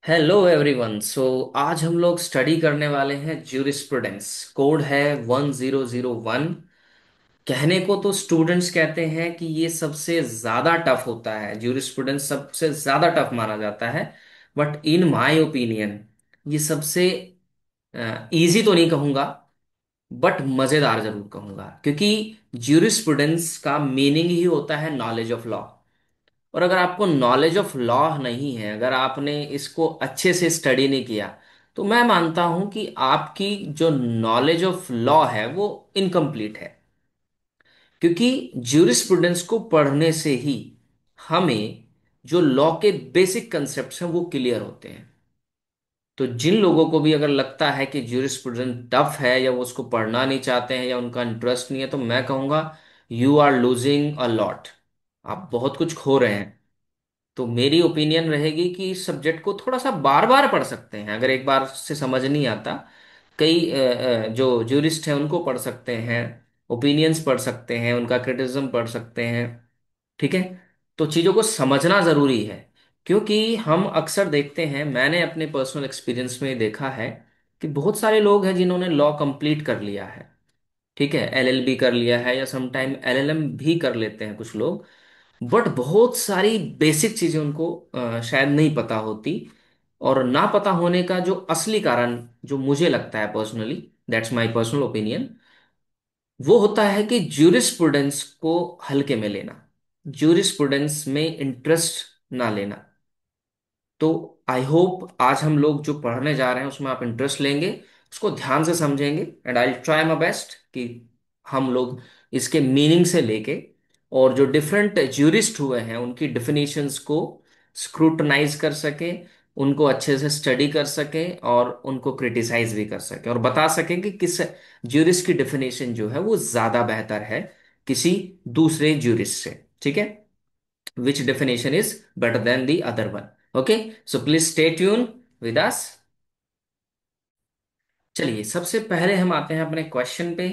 Hello everyone. आज हम लोग स्टडी करने वाले हैं ज्यूरिस्प्रूडेंस। कोड है 1001। कहने को तो स्टूडेंट्स कहते हैं कि ये सबसे ज़्यादा टफ होता है, ज्यूरिस्प्रूडेंस सबसे ज़्यादा टफ माना जाता है। बट इन माय ओपिनियन ये सबसे इजी तो नहीं कहूँगा, बट मज़ेदार ज़रूर कहूँगा, क्योंकि ज्यूरिस्प्रूडेंस का मीनिंग ही होता है नॉलेज ऑफ लॉ। और अगर आपको नॉलेज ऑफ लॉ नहीं है, अगर आपने इसको अच्छे से स्टडी नहीं किया, तो मैं मानता हूं कि आपकी जो नॉलेज ऑफ लॉ है वो इनकम्प्लीट है। क्योंकि ज्यूरिस्प्रूडेंस को पढ़ने से ही हमें जो लॉ के बेसिक कंसेप्ट हैं वो क्लियर होते हैं। तो जिन लोगों को भी अगर लगता है कि ज्यूरिस्प्रूडेंस टफ है या वो उसको पढ़ना नहीं चाहते हैं या उनका इंटरेस्ट नहीं है, तो मैं कहूँगा you are losing a lot. आप बहुत कुछ खो रहे हैं। तो मेरी ओपिनियन रहेगी कि इस सब्जेक्ट को थोड़ा सा बार बार पढ़ सकते हैं। अगर एक बार से समझ नहीं आता, कई जो जूरिस्ट हैं उनको पढ़ सकते हैं, ओपिनियंस पढ़ सकते हैं, उनका क्रिटिसिज्म पढ़ सकते हैं। ठीक है। तो चीज़ों को समझना ज़रूरी है। क्योंकि हम अक्सर देखते हैं, मैंने अपने पर्सनल एक्सपीरियंस में देखा है कि बहुत सारे लोग हैं जिन्होंने लॉ कंप्लीट कर लिया है। ठीक है, एलएलबी कर लिया है या समटाइम एलएलएम भी कर लेते हैं कुछ लोग। बट बहुत सारी बेसिक चीजें उनको शायद नहीं पता होती। और ना पता होने का जो असली कारण, जो मुझे लगता है personally, that's my personal opinion, वो होता है कि ज्यूरिस्प्रूडेंस को हल्के में लेना, ज्यूरिस्प्रूडेंस में इंटरेस्ट ना लेना। तो आई होप आज हम लोग जो पढ़ने जा रहे हैं उसमें आप इंटरेस्ट लेंगे, उसको ध्यान से समझेंगे, and I try my best कि हम लोग इसके मीनिंग से लेके और जो डिफरेंट ज्यूरिस्ट हुए हैं उनकी डिफिनीशंस को स्क्रूटनाइज कर सके, उनको अच्छे से स्टडी कर सके और उनको क्रिटिसाइज भी कर सके और बता सके कि किस ज्यूरिस्ट की डिफिनेशन जो है वो ज्यादा बेहतर है किसी दूसरे ज्यूरिस्ट से। ठीक है, which definition is better than the other one. Okay, so please stay tuned with us. चलिए, सबसे पहले हम आते हैं अपने क्वेश्चन पे।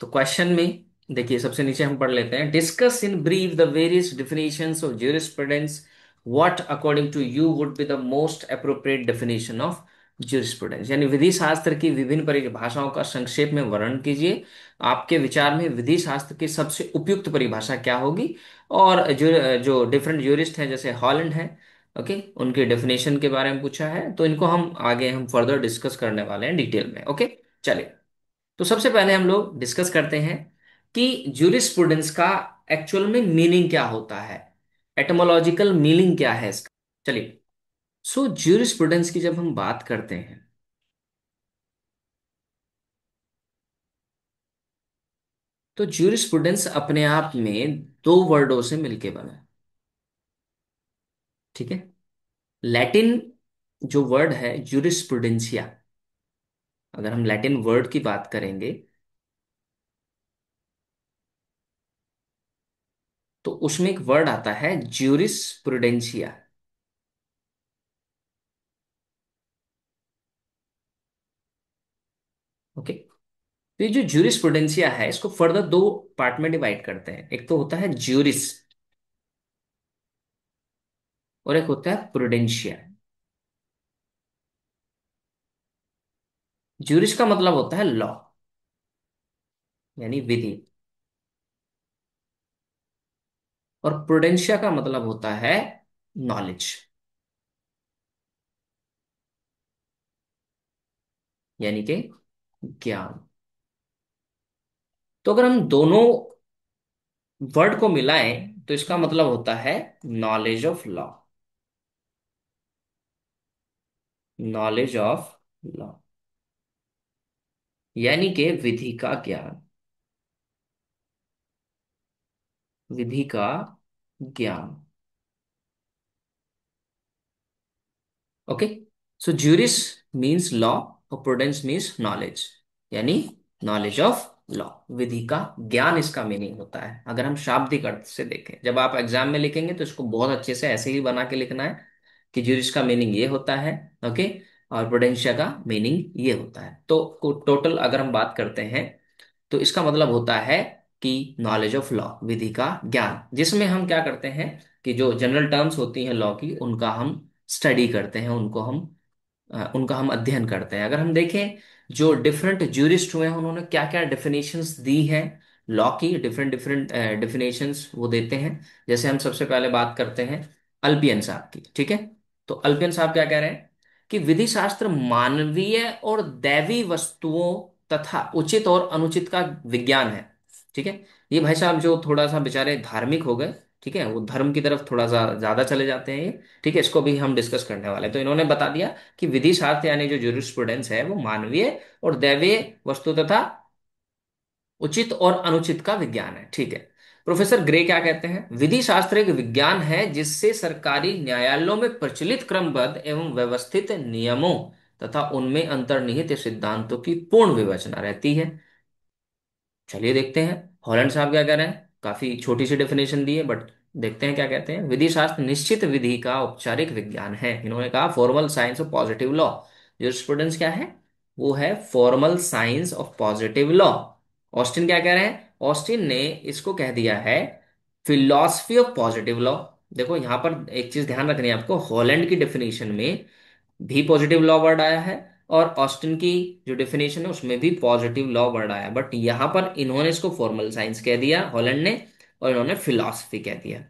तो क्वेश्चन में देखिए, सबसे नीचे हम पढ़ लेते हैं, discuss in brief the various definitions of jurisprudence, what according to you would be the most appropriate definition of jurisprudence. यानी विधि शास्त्र की विभिन्न परिभाषाओं का संक्षेप में वर्णन कीजिए। आपके विचार में विधि शास्त्र की सबसे उपयुक्त परिभाषा क्या होगी। और जो जो डिफरेंट ज्यूरिस्ट हैं जैसे हॉलैंड है, ओके, उनके डेफिनेशन के बारे में पूछा है, तो इनको हम आगे हम फर्दर डिस्कस करने वाले हैं डिटेल में। ओके, चलिए। तो सबसे पहले हम लोग डिस्कस करते हैं कि ज्यूरिस्प्रूडेंस का एक्चुअल में मीनिंग क्या होता है, एटमोलॉजिकल मीनिंग क्या है इसका। चलिए, सो ज्यूरिस्प्रूडेंस की जब हम बात करते हैं, तो ज्यूरिस्प्रूडेंस अपने आप में दो वर्डों से मिलके बना है। ठीक है। लैटिन जो वर्ड है ज्यूरिस्प्रूडेंसिया, अगर हम लैटिन वर्ड की बात करेंगे तो उसमें एक वर्ड आता है ज्यूरिस प्रुडेंशिया। ओके। तो ये जो ज्यूरिस प्रुडेंशिया है इसको फर्दर दो पार्ट में डिवाइड करते हैं, एक तो होता है ज्यूरिस और एक होता है प्रुडेंशिया। ज्यूरिस का मतलब होता है लॉ, यानी विधि। और प्रुडेंशिया का मतलब होता है नॉलेज, यानी कि ज्ञान। तो अगर हम दोनों वर्ड को मिलाएं तो इसका मतलब होता है knowledge of law, knowledge of law, यानी कि विधि का ज्ञान, विधि का ज्ञान। ओके। सो ज्यूरिस मीन्स लॉ और प्रूडेंस मीन्स नॉलेज, यानी नॉलेज ऑफ लॉ, विधि का ज्ञान इसका मीनिंग होता है। अगर हम शाब्दिक अर्थ से देखें, जब आप एग्जाम में लिखेंगे तो इसको बहुत अच्छे से ऐसे ही बना के लिखना है कि ज्यूरिस का मीनिंग ये होता है। ओके। और प्रूडेंशिया का मीनिंग ये होता है। तो टोटल अगर हम बात करते हैं तो इसका मतलब होता है कि नॉलेज ऑफ लॉ, विधि का ज्ञान, जिसमें हम क्या करते हैं कि जो जनरल टर्म्स होती हैं लॉ की उनका हम स्टडी करते हैं, उनका हम अध्ययन करते हैं। अगर हम देखें जो डिफरेंट ज्यूरिस्ट हुए हैं उन्होंने क्या क्या डेफिनेशंस दी हैं लॉ की, डिफरेंट डिफरेंट डेफिनेशंस वो देते हैं। जैसे हम सबसे पहले बात करते हैं अल्पियन साहब की, ठीक है। तो अल्पियन साहब क्या कह रहे हैं कि विधि शास्त्र मानवीय और दैवी वस्तुओं तथा उचित और अनुचित का विज्ञान है, ठीक है। ये भाई साहब जो थोड़ा सा बेचारे धार्मिक हो गए, ठीक है, वो धर्म की तरफ थोड़ा सा ज्यादा चले जाते हैं ये, ठीक है। इसको भी हम डिस्कस करने वाले हैं। तो इन्होंने बता दिया कि विधि शास्त्र यानी जो ज्यूरिस्प्रूडेंस है वो मानवीय और दैवीय वस्तु तथा उचित और अनुचित का विज्ञान है, ठीक है। प्रोफेसर ग्रे क्या कहते हैं, विधि शास्त्र एक विज्ञान है जिससे सरकारी न्यायालयों में प्रचलित क्रमबद्ध एवं व्यवस्थित नियमों तथा उनमें अंतर्निहित सिद्धांतों की पूर्ण विवेचना रहती है। चलिए देखते हैं हॉलैंड साहब क्या कह रहे हैं। काफी छोटी सी डेफिनेशन दी है बट देखते हैं क्या कहते हैं। विधि शास्त्र निश्चित विधि का औपचारिक विज्ञान है, इन्होंने कहा formal science of positive law. Jurisprudence क्या है, वो है formal science of positive law. Austin क्या कह रहे हैं, ऑस्टिन ने इसको कह दिया है फिलॉसफी ऑफ पॉजिटिव लॉ। देखो यहां पर एक चीज ध्यान रखनी है आपको, हॉलैंड की डेफिनेशन में भी पॉजिटिव लॉ वर्ड आया है और ऑस्टिन की जो डेफिनेशन है उसमें भी पॉजिटिव लॉ वर्ड आया है, बट यहां पर इन्होंने इसको फॉर्मल साइंस कह दिया हॉलैंड ने, और इन्होंने फिलॉसफी कह दिया,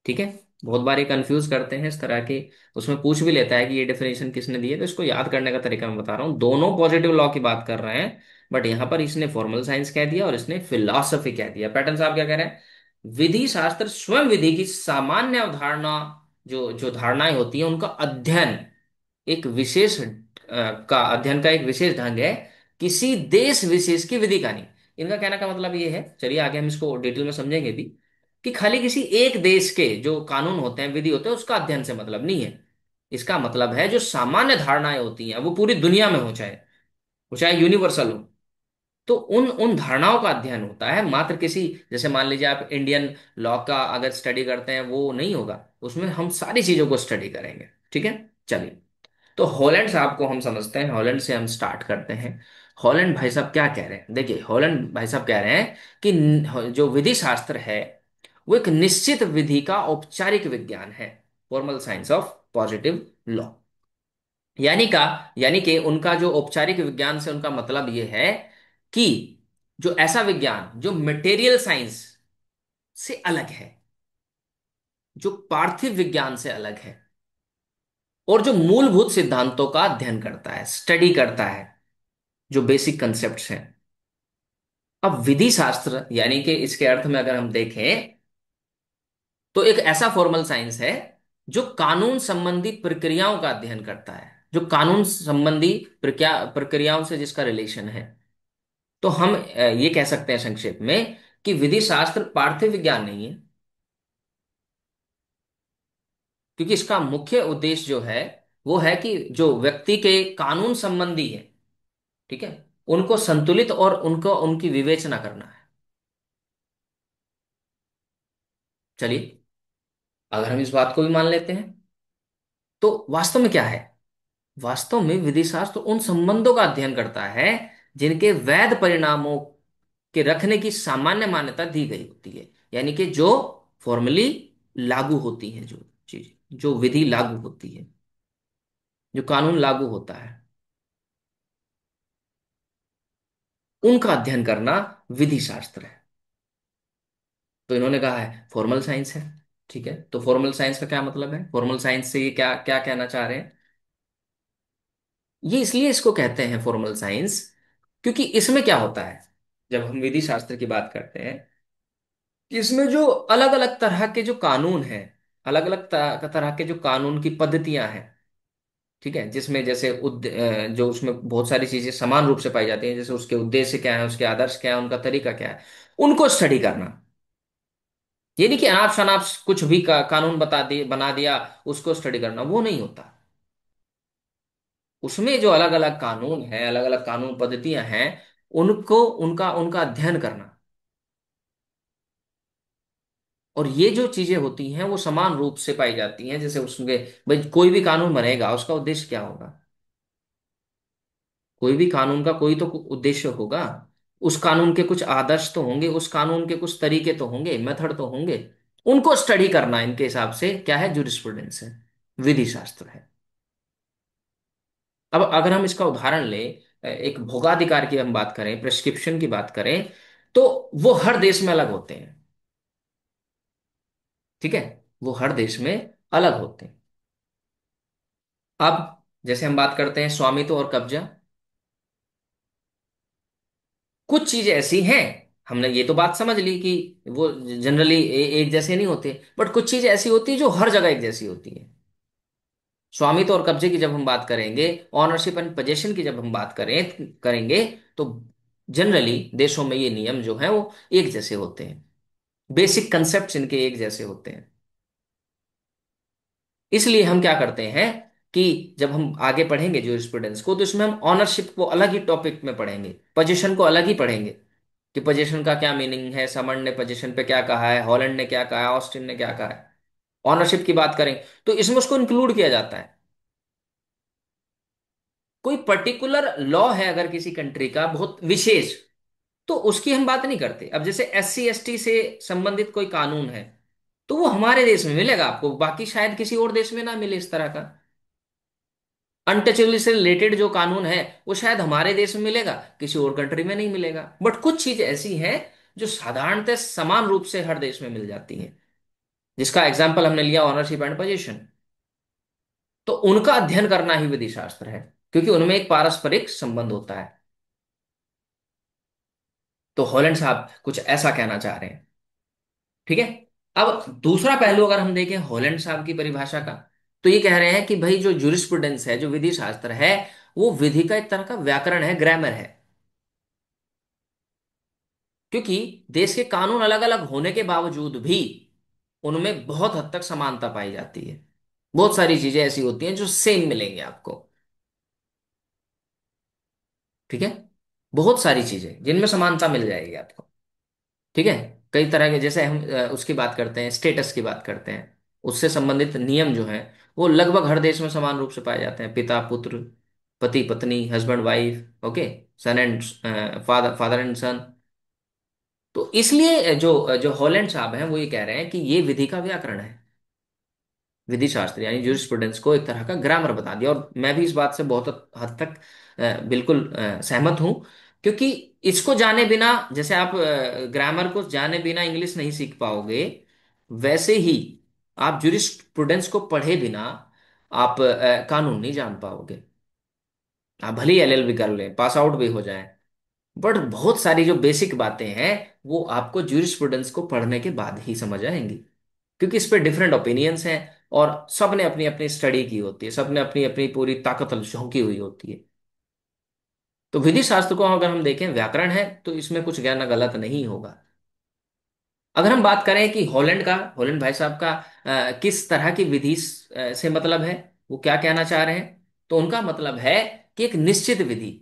ठीक है। बहुत बार ये कंफ्यूज करते हैं इस तरह के, उसमें पूछ भी लेता है कि ये डेफिनेशन किसने दी है, तो इसको याद करने का तरीका मैं बता रहा हूँ। दोनों पॉजिटिव लॉ की बात कर रहे हैं बट यहां पर इसने फॉर्मल साइंस कह दिया और इसने फिलॉसफी कह दिया। पैटर्न साहब क्या कह रहे हैं, विधि शास्त्र स्वयं विधि की सामान्य अवधारणा, जो जो धारणाएं होती हैं उनका अध्ययन, एक विशेष का अध्ययन का एक विशेष ढंग है, किसी देश विशेष की विधि का नहीं। इनका कहने का मतलब ये है, चलिए आगे हम इसको डिटेल में समझेंगे भी, कि खाली किसी एक देश के जो कानून होते हैं विधि होते हैं उसका अध्ययन से मतलब नहीं है। इसका मतलब है जो सामान्य धारणाएं होती हैं वो पूरी दुनिया में वो चाहे यूनिवर्सल हो, तो उन उन धारणाओं का अध्ययन होता है। मात्र किसी, जैसे मान लीजिए आप इंडियन लॉ का अगर स्टडी करते हैं वो नहीं होगा, उसमें हम सारी चीजों को स्टडी करेंगे, ठीक है। चलिए तो हॉलैंड साहब को हम समझते हैं, हॉलैंड से हम स्टार्ट करते हैं। हॉलैंड भाई साहब क्या कह रहे हैं, देखिए हॉलैंड भाई साहब कह रहे हैं कि जो विधि शास्त्र है वो एक निश्चित विधि का औपचारिक विज्ञान है, formal science of positive law. यानी का यानी कि उनका जो औपचारिक विज्ञान से उनका मतलब ये है कि जो ऐसा विज्ञान जो मटेरियल साइंस से अलग है, जो पार्थिव विज्ञान से अलग है और जो मूलभूत सिद्धांतों का अध्ययन करता है, स्टडी करता है, जो बेसिक कंसेप्ट्स हैं। अब विधि शास्त्र यानी कि इसके अर्थ में अगर हम देखें तो एक ऐसा फॉर्मल साइंस है जो कानून संबंधी प्रक्रियाओं का अध्ययन करता है, जो कानून संबंधी प्रक्रियाओं से जिसका रिलेशन है। तो हम ये कह सकते हैं संक्षेप में कि विधि शास्त्र पार्थिव विज्ञान नहीं है, क्योंकि इसका मुख्य उद्देश्य जो है वो है कि जो व्यक्ति के कानून संबंधी है, ठीक है, उनको संतुलित और उनको उनकी विवेचना करना है। चलिए अगर हम इस बात को भी मान लेते हैं तो वास्तव में क्या है, वास्तव में विधि शास्त्र उन संबंधों का अध्ययन करता है जिनके वैध परिणामों के रखने की सामान्य मान्यता दी गई होती है। यानी कि जो फॉर्मली लागू होती है, जो चीज, जो विधि लागू होती है, जो कानून लागू होता है, उनका अध्ययन करना विधि शास्त्र है। तो इन्होंने कहा है फॉर्मल साइंस है, ठीक है। तो फॉर्मल साइंस का क्या मतलब है, फॉर्मल साइंस से ये क्या क्या कहना चाह रहे हैं, ये इसलिए इसको कहते हैं फॉर्मल साइंस क्योंकि इसमें क्या होता है, जब हम विधि शास्त्र की बात करते हैं कि इसमें जो अलग अलग तरह के जो कानून हैं, अलग अलग तरह के जो कानून की पद्धतियां हैं, ठीक है, जिसमें जैसे जो उसमें बहुत सारी चीजें समान रूप से पाई जाती हैं, जैसे उसके उद्देश्य क्या है, उसके आदर्श क्या है, उनका तरीका क्या है, उनको स्टडी करना। ये नहीं कि अनाप शनाप कुछ भी कानून बना दिया उसको स्टडी करना, वो नहीं होता। उसमें जो अलग अलग कानून है, अलग अलग कानून पद्धतियां हैं, उनको उनका उनका अध्ययन करना। और ये जो चीजें होती हैं वो समान रूप से पाई जाती हैं, जैसे उसमें भाई कोई भी कानून बनेगा उसका उद्देश्य क्या होगा, कोई भी कानून का कोई तो उद्देश्य होगा, उस कानून के कुछ आदर्श तो होंगे, उस कानून के कुछ तरीके तो होंगे, मेथड तो होंगे, उनको स्टडी करना इनके हिसाब से क्या है, जूरिस्प्रूडेंस है। विधि शास्त्र है। अब अगर हम इसका उदाहरण लें, एक भोगाधिकार की हम बात करें, प्रिस्क्रिप्शन की बात करें, तो वो हर देश में अलग होते हैं। ठीक है, वो हर देश में अलग होते हैं। अब जैसे हम बात करते हैं स्वामित्व और कब्जा, कुछ चीजें ऐसी हैं, हमने ये तो बात समझ ली कि वो जनरली एक जैसे नहीं होते, बट कुछ चीजें ऐसी होती है जो हर जगह एक जैसी होती है। स्वामित्व और कब्जे की जब हम बात करेंगे, ऑनरशिप एंड पोजेशन की जब हम बात करेंगे, तो जनरली देशों में ये नियम जो है वो एक जैसे होते हैं। बेसिक कंसेप्ट इनके एक जैसे होते हैं। इसलिए हम क्या करते हैं कि जब हम आगे पढ़ेंगे ज्यूरिस्प्रूडेंस को, तो इसमें हम ऑनरशिप को अलग ही टॉपिक में पढ़ेंगे, पोजीशन को अलग ही पढ़ेंगे, कि पोजीशन का क्या मीनिंग है, समन ने पोजीशन पे क्या कहा है, हॉलैंड ने क्या कहा है, ऑस्टिन ने क्या कहा है। ऑनरशिप की बात करें तो इसमें उसको इंक्लूड किया जाता है। कोई पर्टिकुलर लॉ है अगर किसी कंट्री का बहुत विशेष, तो उसकी हम बात नहीं करते। अब जैसे SC ST से संबंधित कोई कानून है, तो वो हमारे देश में मिलेगा आपको, बाकी शायद किसी और देश में ना मिले इस तरह का। अनटचेबल से रिलेटेड जो कानून है, वो शायद हमारे देश में मिलेगा, किसी और कंट्री में नहीं मिलेगा। बट कुछ चीज ऐसी हैं जो साधारणतः समान रूप से हर देश में मिल जाती हैं, जिसका एग्जाम्पल हमने लिया ऑनरशिप एंड पोजीशन। तो उनका अध्ययन करना ही विधि शास्त्र है, क्योंकि उनमें एक पारस्परिक संबंध होता है। तो हॉलैंड साहब कुछ ऐसा कहना चाह रहे हैं। ठीक है। अब दूसरा पहलू अगर हम देखें हॉलैंड साहब की परिभाषा का, तो ये कह रहे हैं कि भाई जो जूरिस्प्रूडेंस है, जो विधि शास्त्र है, वो विधि का एक तरह का व्याकरण है, ग्रामर है। क्योंकि देश के कानून अलग अलग होने के बावजूद भी उनमें बहुत हद तक समानता पाई जाती है। बहुत सारी चीजें ऐसी होती हैं जो सेम मिलेंगी आपको। ठीक है, बहुत सारी चीजें जिनमें समानता मिल जाएगी आपको। ठीक है। कई तरह के, जैसे हम उसकी बात करते हैं, स्टेटस की बात करते हैं, उससे संबंधित नियम जो हैं वो लगभग हर देश में समान रूप से पाए जाते हैं। पिता पुत्र, पति पत्नी, husband wife, okay, son and father, father and son. तो इसलिए जो जो हॉलैंड साहब हैं वो ये कह रहे हैं कि ये विधि का व्याकरण है। विधि शास्त्र यानी जूरिस्प्रूडेंस को एक तरह का ग्रामर बता दिया, और मैं भी इस बात से बहुत हद तक बिल्कुल सहमत हूं। क्योंकि इसको जाने बिना, जैसे आप ग्रामर को जाने बिना इंग्लिश नहीं सीख पाओगे, वैसे ही आप जूरिस्प्रूडेंस को पढ़े बिना आप कानून नहीं जान पाओगे। आप भले ही LLB कर लें, पास आउट भी हो जाए, बट बहुत सारी जो बेसिक बातें हैं वो आपको जूरिस्प्रूडेंस को पढ़ने के बाद ही समझ आएंगी। क्योंकि इस पे डिफरेंट ओपिनियंस हैं, और सब ने अपनी अपनी स्टडी की होती है, सब ने अपनी अपनी पूरी ताकत झोंकी हुई होती है। तो विधि शास्त्र को अगर हम देखें व्याकरण है, तो इसमें कुछ कहना गलत नहीं होगा। अगर हम बात करें कि हॉलैंड का, हॉलैंड भाई साहब का किस तरह की विधि से मतलब है, वो क्या कहना चाह रहे हैं, तो उनका मतलब है कि एक निश्चित विधि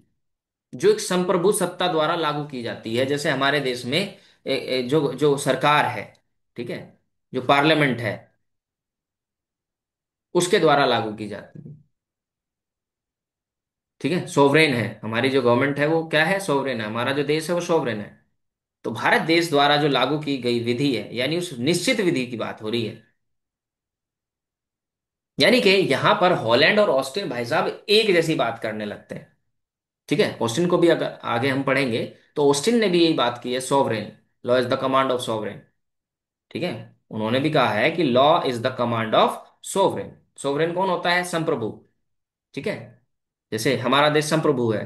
जो एक संप्रभु सत्ता द्वारा लागू की जाती है। जैसे हमारे देश में जो जो सरकार है, ठीक है, जो पार्लियामेंट है, उसके द्वारा लागू की जाती है। ठीक है, सोवरेन है हमारी जो गवर्नमेंट है, वो क्या है, सोवरेन है। हमारा जो देश है वो सोवरेन है। तो भारत देश द्वारा जो लागू की गई विधि है, यानी उस निश्चित विधि की बात हो रही है। यानी कि यहां पर हॉलैंड और ऑस्टिन भाई साहब एक जैसी बात करने लगते हैं। ठीक है, ऑस्टिन को भी अगर आगे हम पढ़ेंगे, तो ऑस्टिन ने भी यही बात की है, sovereign, law is the command of sovereign. ठीक है, उन्होंने भी कहा है कि law is the command of sovereign. Sovereign कौन होता है, संप्रभु। ठीक है, जैसे हमारा देश संप्रभु है,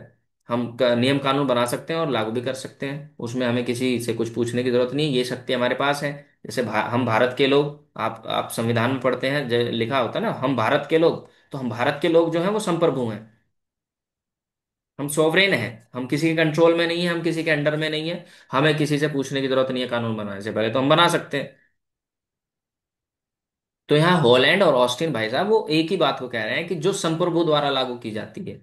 हम नियम कानून बना सकते हैं और लागू भी कर सकते हैं, उसमें हमें किसी से कुछ पूछने की जरूरत नहीं है, ये शक्ति हमारे पास है। जैसे हम भारत के लोग, आप संविधान में पढ़ते हैं, लिखा होता है ना, हम भारत के लोग, तो हम भारत के लोग जो हैं वो संप्रभु हैं। हम सॉवरेन हैं, हम किसी के कंट्रोल में नहीं है, हम किसी के अंडर में नहीं है। हमें किसी से पूछने की जरूरत नहीं है कानून बनाने से पहले, तो हम बना सकते हैं। तो यहाँ हॉलैंड और ऑस्टिन भाई साहब वो एक ही बात को कह रहे हैं कि जो संप्रभु द्वारा लागू की जाती है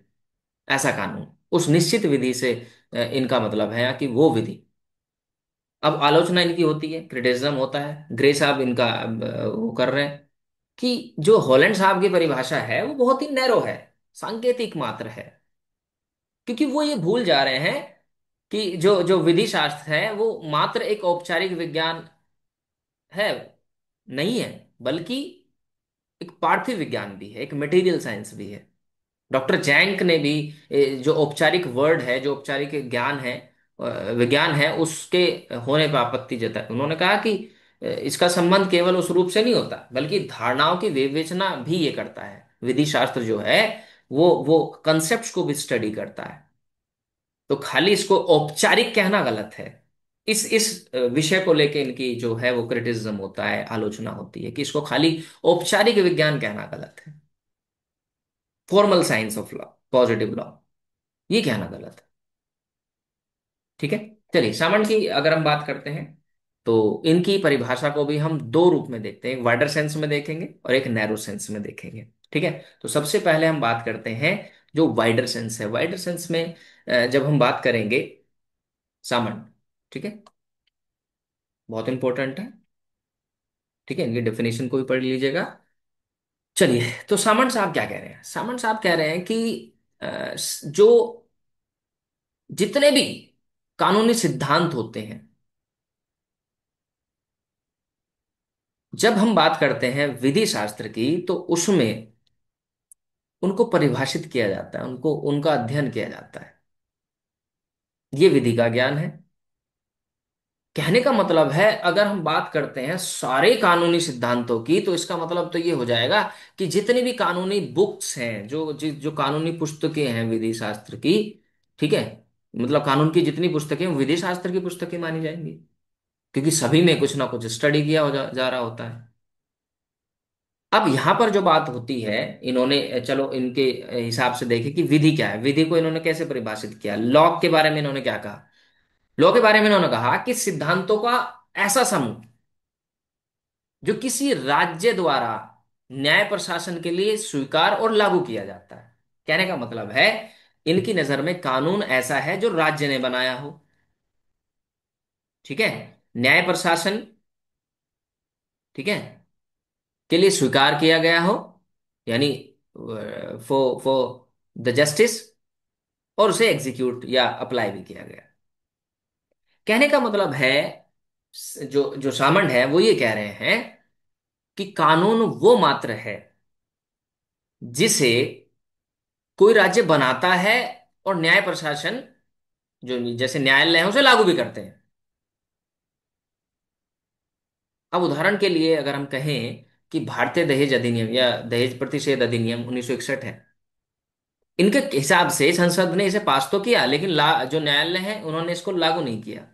ऐसा कानून, उस निश्चित विधि से इनका मतलब है कि वो विधि। अब आलोचना इनकी होती है, क्रिटिसिज्म होता है, ग्रे साहब इनका वो कर रहे हैं कि जो हॉलैंड साहब की परिभाषा है वो बहुत ही नैरो है, सांकेतिक मात्र है। क्योंकि वो ये भूल जा रहे हैं कि जो जो विधि शास्त्र है वो मात्र एक औपचारिक विज्ञान है, नहीं है, बल्कि एक पार्थिव विज्ञान भी है, एक मटेरियल साइंस भी है। डॉक्टर जैंक ने भी जो औपचारिक वर्ड है, जो औपचारिक ज्ञान है, विज्ञान है, उसके होने पर आपत्ति जताई। उन्होंने कहा कि इसका संबंध केवल उस रूप से नहीं होता, बल्कि धारणाओं की विवेचना भी ये करता है। विधि शास्त्र जो है वो कंसेप्ट को भी स्टडी करता है। तो खाली इसको औपचारिक कहना गलत है। इस विषय को लेके इनकी जो है वो क्रिटिसिज्म होता है, आलोचना होती है कि इसको खाली औपचारिक विज्ञान कहना गलत है, formal science of law, positive law, ये कहना गलत है। ठीक है। चलिए, सामान्य की अगर हम बात करते हैं तो इनकी परिभाषा को भी हम दो रूप में देखते हैं, एक वाइडर सेंस में देखेंगे और एक नैरो सेंस में देखेंगे। ठीक है। तो सबसे पहले हम बात करते हैं जो वाइडर सेंस है। वाइडर सेंस में जब हम बात करेंगे सामान्य, ठीक है, बहुत इंपॉर्टेंट है। ठीक है, इनकी डेफिनेशन को भी पढ़ लीजिएगा। चलिए, तो सामंत साहब क्या कह रहे हैं? सामंत साहब कह रहे हैं कि जो जितने भी कानूनी सिद्धांत होते हैं, जब हम बात करते हैं विधि शास्त्र की, तो उसमें उनको परिभाषित किया जाता है, उनको उनका अध्ययन किया जाता है। ये विधि का ज्ञान है। कहने का मतलब है, अगर हम बात करते हैं सारे कानूनी सिद्धांतों की, तो इसका मतलब तो ये हो जाएगा कि जितनी भी कानूनी बुक्स हैं, जो कानूनी पुस्तकें हैं विधि शास्त्र की, ठीक है, मतलब कानून की जितनी पुस्तकें हैं, वो विधि शास्त्र की पुस्तकें मानी जाएंगी, क्योंकि सभी में कुछ ना कुछ स्टडी किया जा रहा होता है। अब यहां पर जो बात होती है, इन्होंने चलो इनके हिसाब से देखे कि विधि क्या है, विधि को इन्होंने कैसे परिभाषित किया। लॉ के बारे में इन्होंने क्या कहा? लॉ के बारे में इन्होंने कहा कि सिद्धांतों का ऐसा समूह जो किसी राज्य द्वारा न्याय प्रशासन के लिए स्वीकार और लागू किया जाता है। कहने का मतलब है, इनकी नजर में कानून ऐसा है जो राज्य ने बनाया हो, ठीक है, न्याय प्रशासन, ठीक है, के लिए स्वीकार किया गया हो, यानी फॉर द जस्टिस, और उसे एग्जीक्यूट या अप्लाई भी किया गया। कहने का मतलब है, जो जो सामंड है वो ये कह रहे हैं कि कानून वो मात्र है जिसे कोई राज्य बनाता है, और न्याय प्रशासन, जो जैसे न्यायालय है, उसे लागू भी करते हैं। अब उदाहरण के लिए अगर हम कहें कि भारतीय दहेज अधिनियम या दहेज प्रतिषेध अधिनियम 1961 है, इनके हिसाब से संसद ने इसे पास तो किया, लेकिन जो न्यायालय है उन्होंने इसको लागू नहीं किया।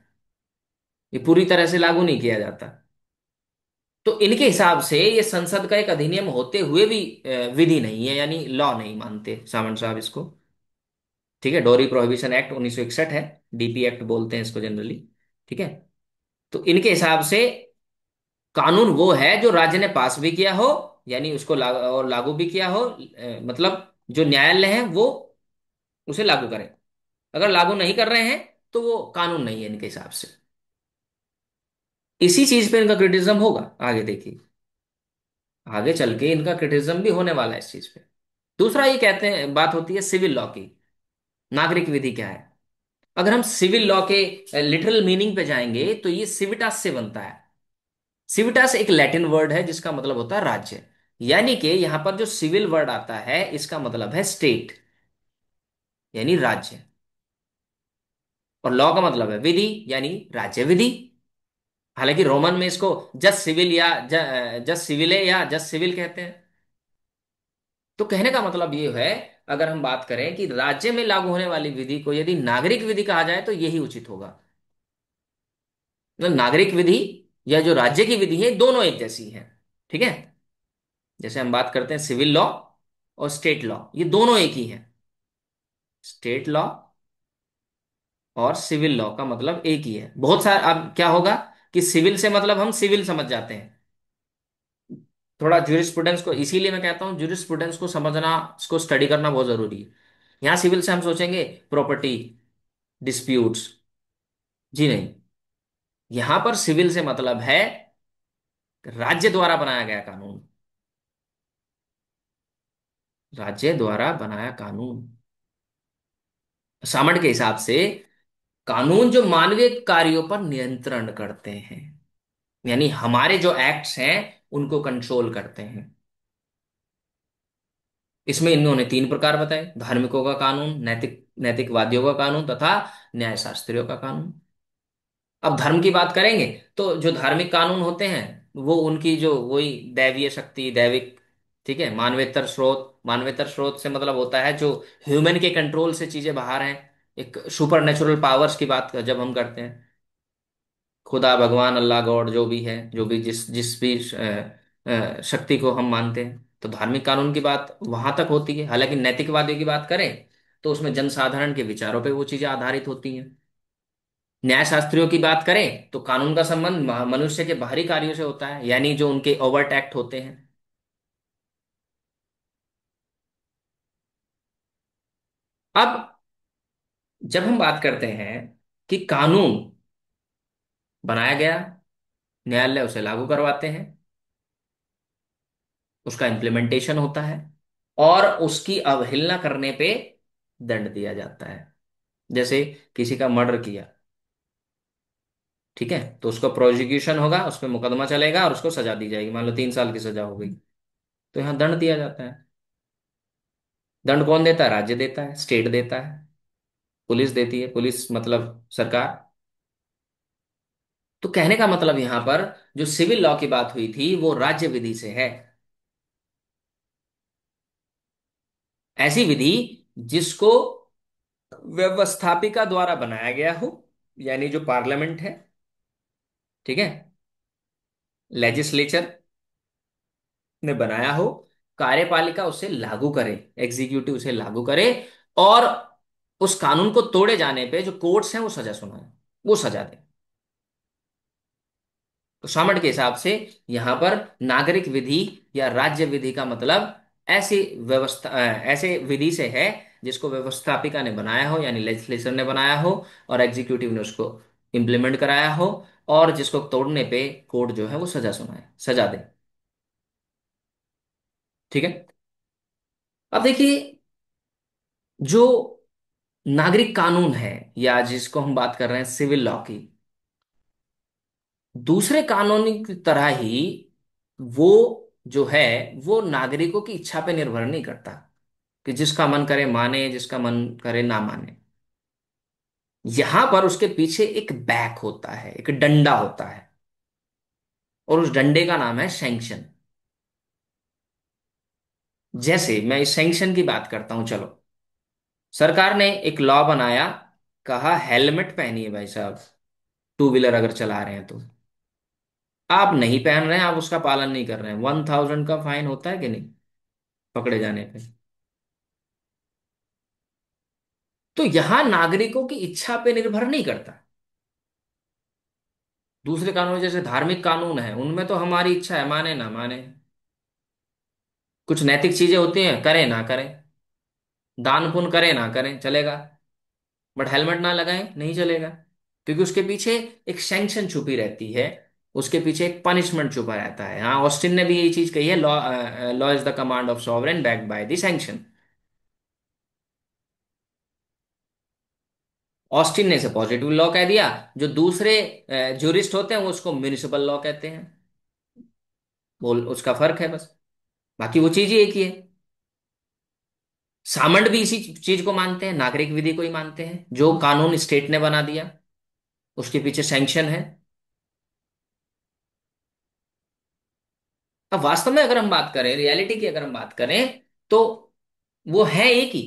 ये पूरी तरह से लागू नहीं किया जाता। तो इनके हिसाब से ये संसद का एक अधिनियम होते हुए भी विधि नहीं है, यानी लॉ नहीं मानते सामंत साहब इसको। ठीक है, डोरी प्रोहिबिशन एक्ट 1961 है, डीपी एक्ट बोलते हैं इसको जनरली। ठीक है। तो इनके हिसाब से कानून वो है जो राज्य ने पास भी किया हो, यानी उसको और लागू भी किया हो, मतलब जो न्यायालय है वो उसे लागू करे। अगर लागू नहीं कर रहे हैं तो वो कानून नहीं है इनके हिसाब से। इसी चीज पे इनका क्रिटिसिज्म होगा, आगे देखिए, आगे चल के इनका क्रिटिसिज्म भी होने वाला है इस चीज पे। दूसरा ये कहते हैं, बात होती है सिविल लॉ की। नागरिक विधि क्या है? अगर हम सिविल लॉ के लिटरल मीनिंग पे जाएंगे तो ये सिविटास से बनता है। सिविटास एक लैटिन वर्ड है जिसका मतलब होता है राज्य, यानी कि यहां पर जो सिविल वर्ड आता है इसका मतलब है स्टेट, यानी राज्य। और लॉ का मतलब है विधि, यानी राज्य विधि। हालांकि रोमन में इसको जस्ट सिविल या जस्ट सिविले या जस्ट सिविल कहते हैं। तो कहने का मतलब ये है, अगर हम बात करें कि राज्य में लागू होने वाली विधि को यदि नागरिक विधि कहा जाए तो यही उचित होगा। मतलब नागरिक विधि या जो राज्य की विधि है, दोनों एक जैसी है। ठीक है। जैसे हम बात करते हैं सिविल लॉ और स्टेट लॉ, ये दोनों एक ही है। स्टेट लॉ और सिविल लॉ का मतलब एक ही है। बहुत सारा अब क्या होगा कि सिविल से मतलब हम सिविल समझ जाते हैं। थोड़ा ज्यूरिस्प्रूडेंस को, इसीलिए मैं कहता हूँ ज्यूरिस्प्रूडेंस को समझना, इसको स्टडी करना बहुत जरूरी है। यहाँ सिविल से हम सोचेंगे प्रॉपर्टी डिस्प्यूट्स, जी नहीं। यहां पर सिविल से मतलब है राज्य द्वारा बनाया गया कानून, राज्य द्वारा बनाया कानून। सामंत के हिसाब से कानून जो मानवीय कार्यों पर नियंत्रण करते हैं, यानी हमारे जो एक्ट्स हैं उनको कंट्रोल करते हैं। इसमें इन्होंने तीन प्रकार बताए: धार्मिकों का कानून, नैतिकवादियों का कानून तथा न्यायशास्त्रियों का कानून। अब धर्म की बात करेंगे तो जो धार्मिक कानून होते हैं वो उनकी जो वही दैवीय शक्ति, दैविक, ठीक है, मानवेतर स्रोत। मानवेतर स्रोत से मतलब होता है जो ह्यूमन के कंट्रोल से चीजें बाहर हैं। एक सुपर नेचुरल पावर्स की बात जब हम करते हैं, खुदा, भगवान, अल्लाह, गॉड, जो भी है, जो भी जिस जिस भी शक्ति को हम मानते हैं, तो धार्मिक कानून की बात वहां तक होती है। हालांकि नैतिकवादियों की बात करें तो उसमें जनसाधारण के विचारों पे वो चीजें आधारित होती हैं। न्यायशास्त्रियों की बात करें तो कानून का संबंध मनुष्य के बाहरी कार्यों से होता है, यानी जो उनके ओवर्ट एक्ट होते हैं। अब जब हम बात करते हैं कि कानून बनाया गया, न्यायालय उसे लागू करवाते हैं, उसका इम्प्लीमेंटेशन होता है, और उसकी अवहेलना करने पे दंड दिया जाता है। जैसे किसी का मर्डर किया, ठीक है, तो उसका प्रोसिक्यूशन होगा, उस पर मुकदमा चलेगा और उसको सजा दी जाएगी। मान लो 3 साल की सजा हो गई, तो यहाँ दंड दिया जाता है। दंड कौन देता है? राज्य देता है, स्टेट देता है, पुलिस देती है। पुलिस मतलब सरकार। तो कहने का मतलब यहां पर जो सिविल लॉ की बात हुई थी वो राज्य विधि से है। ऐसी विधि जिसको व्यवस्थापिका द्वारा बनाया गया हो, यानी जो पार्लियामेंट है, ठीक है, लेजिस्लेचर ने बनाया हो, कार्यपालिका उसे लागू करे, एग्जीक्यूटिव उसे लागू करे, और उस कानून को तोड़े जाने पे जो कोर्ट्स हैं वो सजा सुनाए, वो सजा दे। तो शामट के हिसाब से यहां पर नागरिक विधि या राज्य विधि का मतलब ऐसी व्यवस्था, ऐसे विधि से है जिसको व्यवस्थापिका ने बनाया हो, यानी लेजिस्लेचर ने बनाया हो, और एग्जीक्यूटिव ने उसको इम्प्लीमेंट कराया हो, और जिसको तोड़ने पे कोर्ट जो है वो सजा सुनाए, सजा दे। ठीक है। अब देखिए, जो नागरिक कानून है, या जिसको हम बात कर रहे हैं सिविल लॉ की, दूसरे कानूनी की तरह ही वो जो है वो नागरिकों की इच्छा पे निर्भर नहीं करता कि जिसका मन करे माने, जिसका मन करे ना माने। यहां पर उसके पीछे एक बैक होता है, एक डंडा होता है, और उस डंडे का नाम है सैंक्शन। जैसे मैं इस सैंक्शन की बात करता हूं, चलो, सरकार ने एक लॉ बनाया, कहा हेलमेट पहनिए भाई साहब, टू व्हीलर अगर चला रहे हैं तो। आप नहीं पहन रहे हैं, आप उसका पालन नहीं कर रहे हैं, 1000 का फाइन होता है कि नहीं पकड़े जाने पे। तो यहां नागरिकों की इच्छा पे निर्भर नहीं करता। दूसरे कानून जैसे धार्मिक कानून है, उनमें तो हमारी इच्छा है, माने ना माने। कुछ नैतिक चीजें होती हैं, करें ना करें, दान पुण्य करें ना करें, चलेगा, बट हेलमेट ना लगाएं नहीं चलेगा, क्योंकि उसके पीछे एक सैंक्शन छुपी रहती है, उसके पीछे एक पनिशमेंट छुपा रहता है। हाँ, ऑस्टिन ने भी यही चीज कही है, law law is the command of sovereign backed by the sanction. Austin ने इसे पॉजिटिव लॉ कह दिया, जो दूसरे ज्यूरिस्ट होते हैं वो उसको म्यूनिसिपल लॉ कहते हैं। बोल, उसका फर्क है बस, बाकी वो चीज ही एक ही है। सामंड भी इसी चीज को मानते हैं, नागरिक विधि को ही मानते हैं, जो कानून स्टेट ने बना दिया उसके पीछे सैंक्शन है। अब वास्तव में अगर हम बात करें, रियलिटी की अगर हम बात करें, तो वो है एक ही।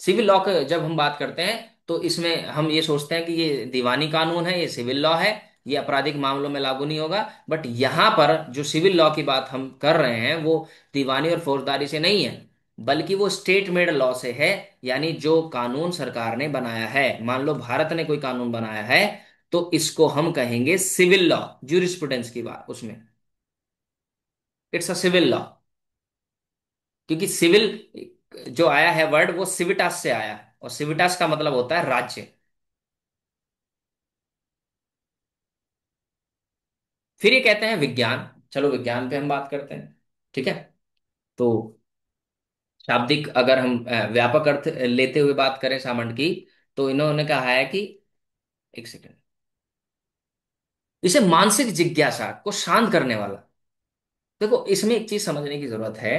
सिविल लॉ का जब हम बात करते हैं तो इसमें हम ये सोचते हैं कि ये दीवानी कानून है, ये सिविल लॉ है, ये आपराधिक मामलों में लागू नहीं होगा। बट यहां पर जो सिविल लॉ की बात हम कर रहे हैं वो दीवानी और फौजदारी से नहीं है, बल्कि वो स्टेट मेड लॉ से है। यानी जो कानून सरकार ने बनाया है, मान लो भारत ने कोई कानून बनाया है, तो इसको हम कहेंगे सिविल लॉ। ज्यूरिस्प्रूडेंस की बात उसमें, इट्स अ सिविल लॉ, क्योंकि सिविल जो आया है वर्ड वो सिविटास से आया है, और सिविटास का मतलब होता है राज्य। फिर ये कहते हैं विज्ञान। चलो विज्ञान पे हम बात करते हैं, ठीक है। तो शाब्दिक अगर हम व्यापक अर्थ लेते हुए बात करें सामंत की, तो इन्होंने कहा है कि, एक सेकेंड, इसे मानसिक जिज्ञासा को शांत करने वाला। देखो, इसमें एक चीज समझने की जरूरत है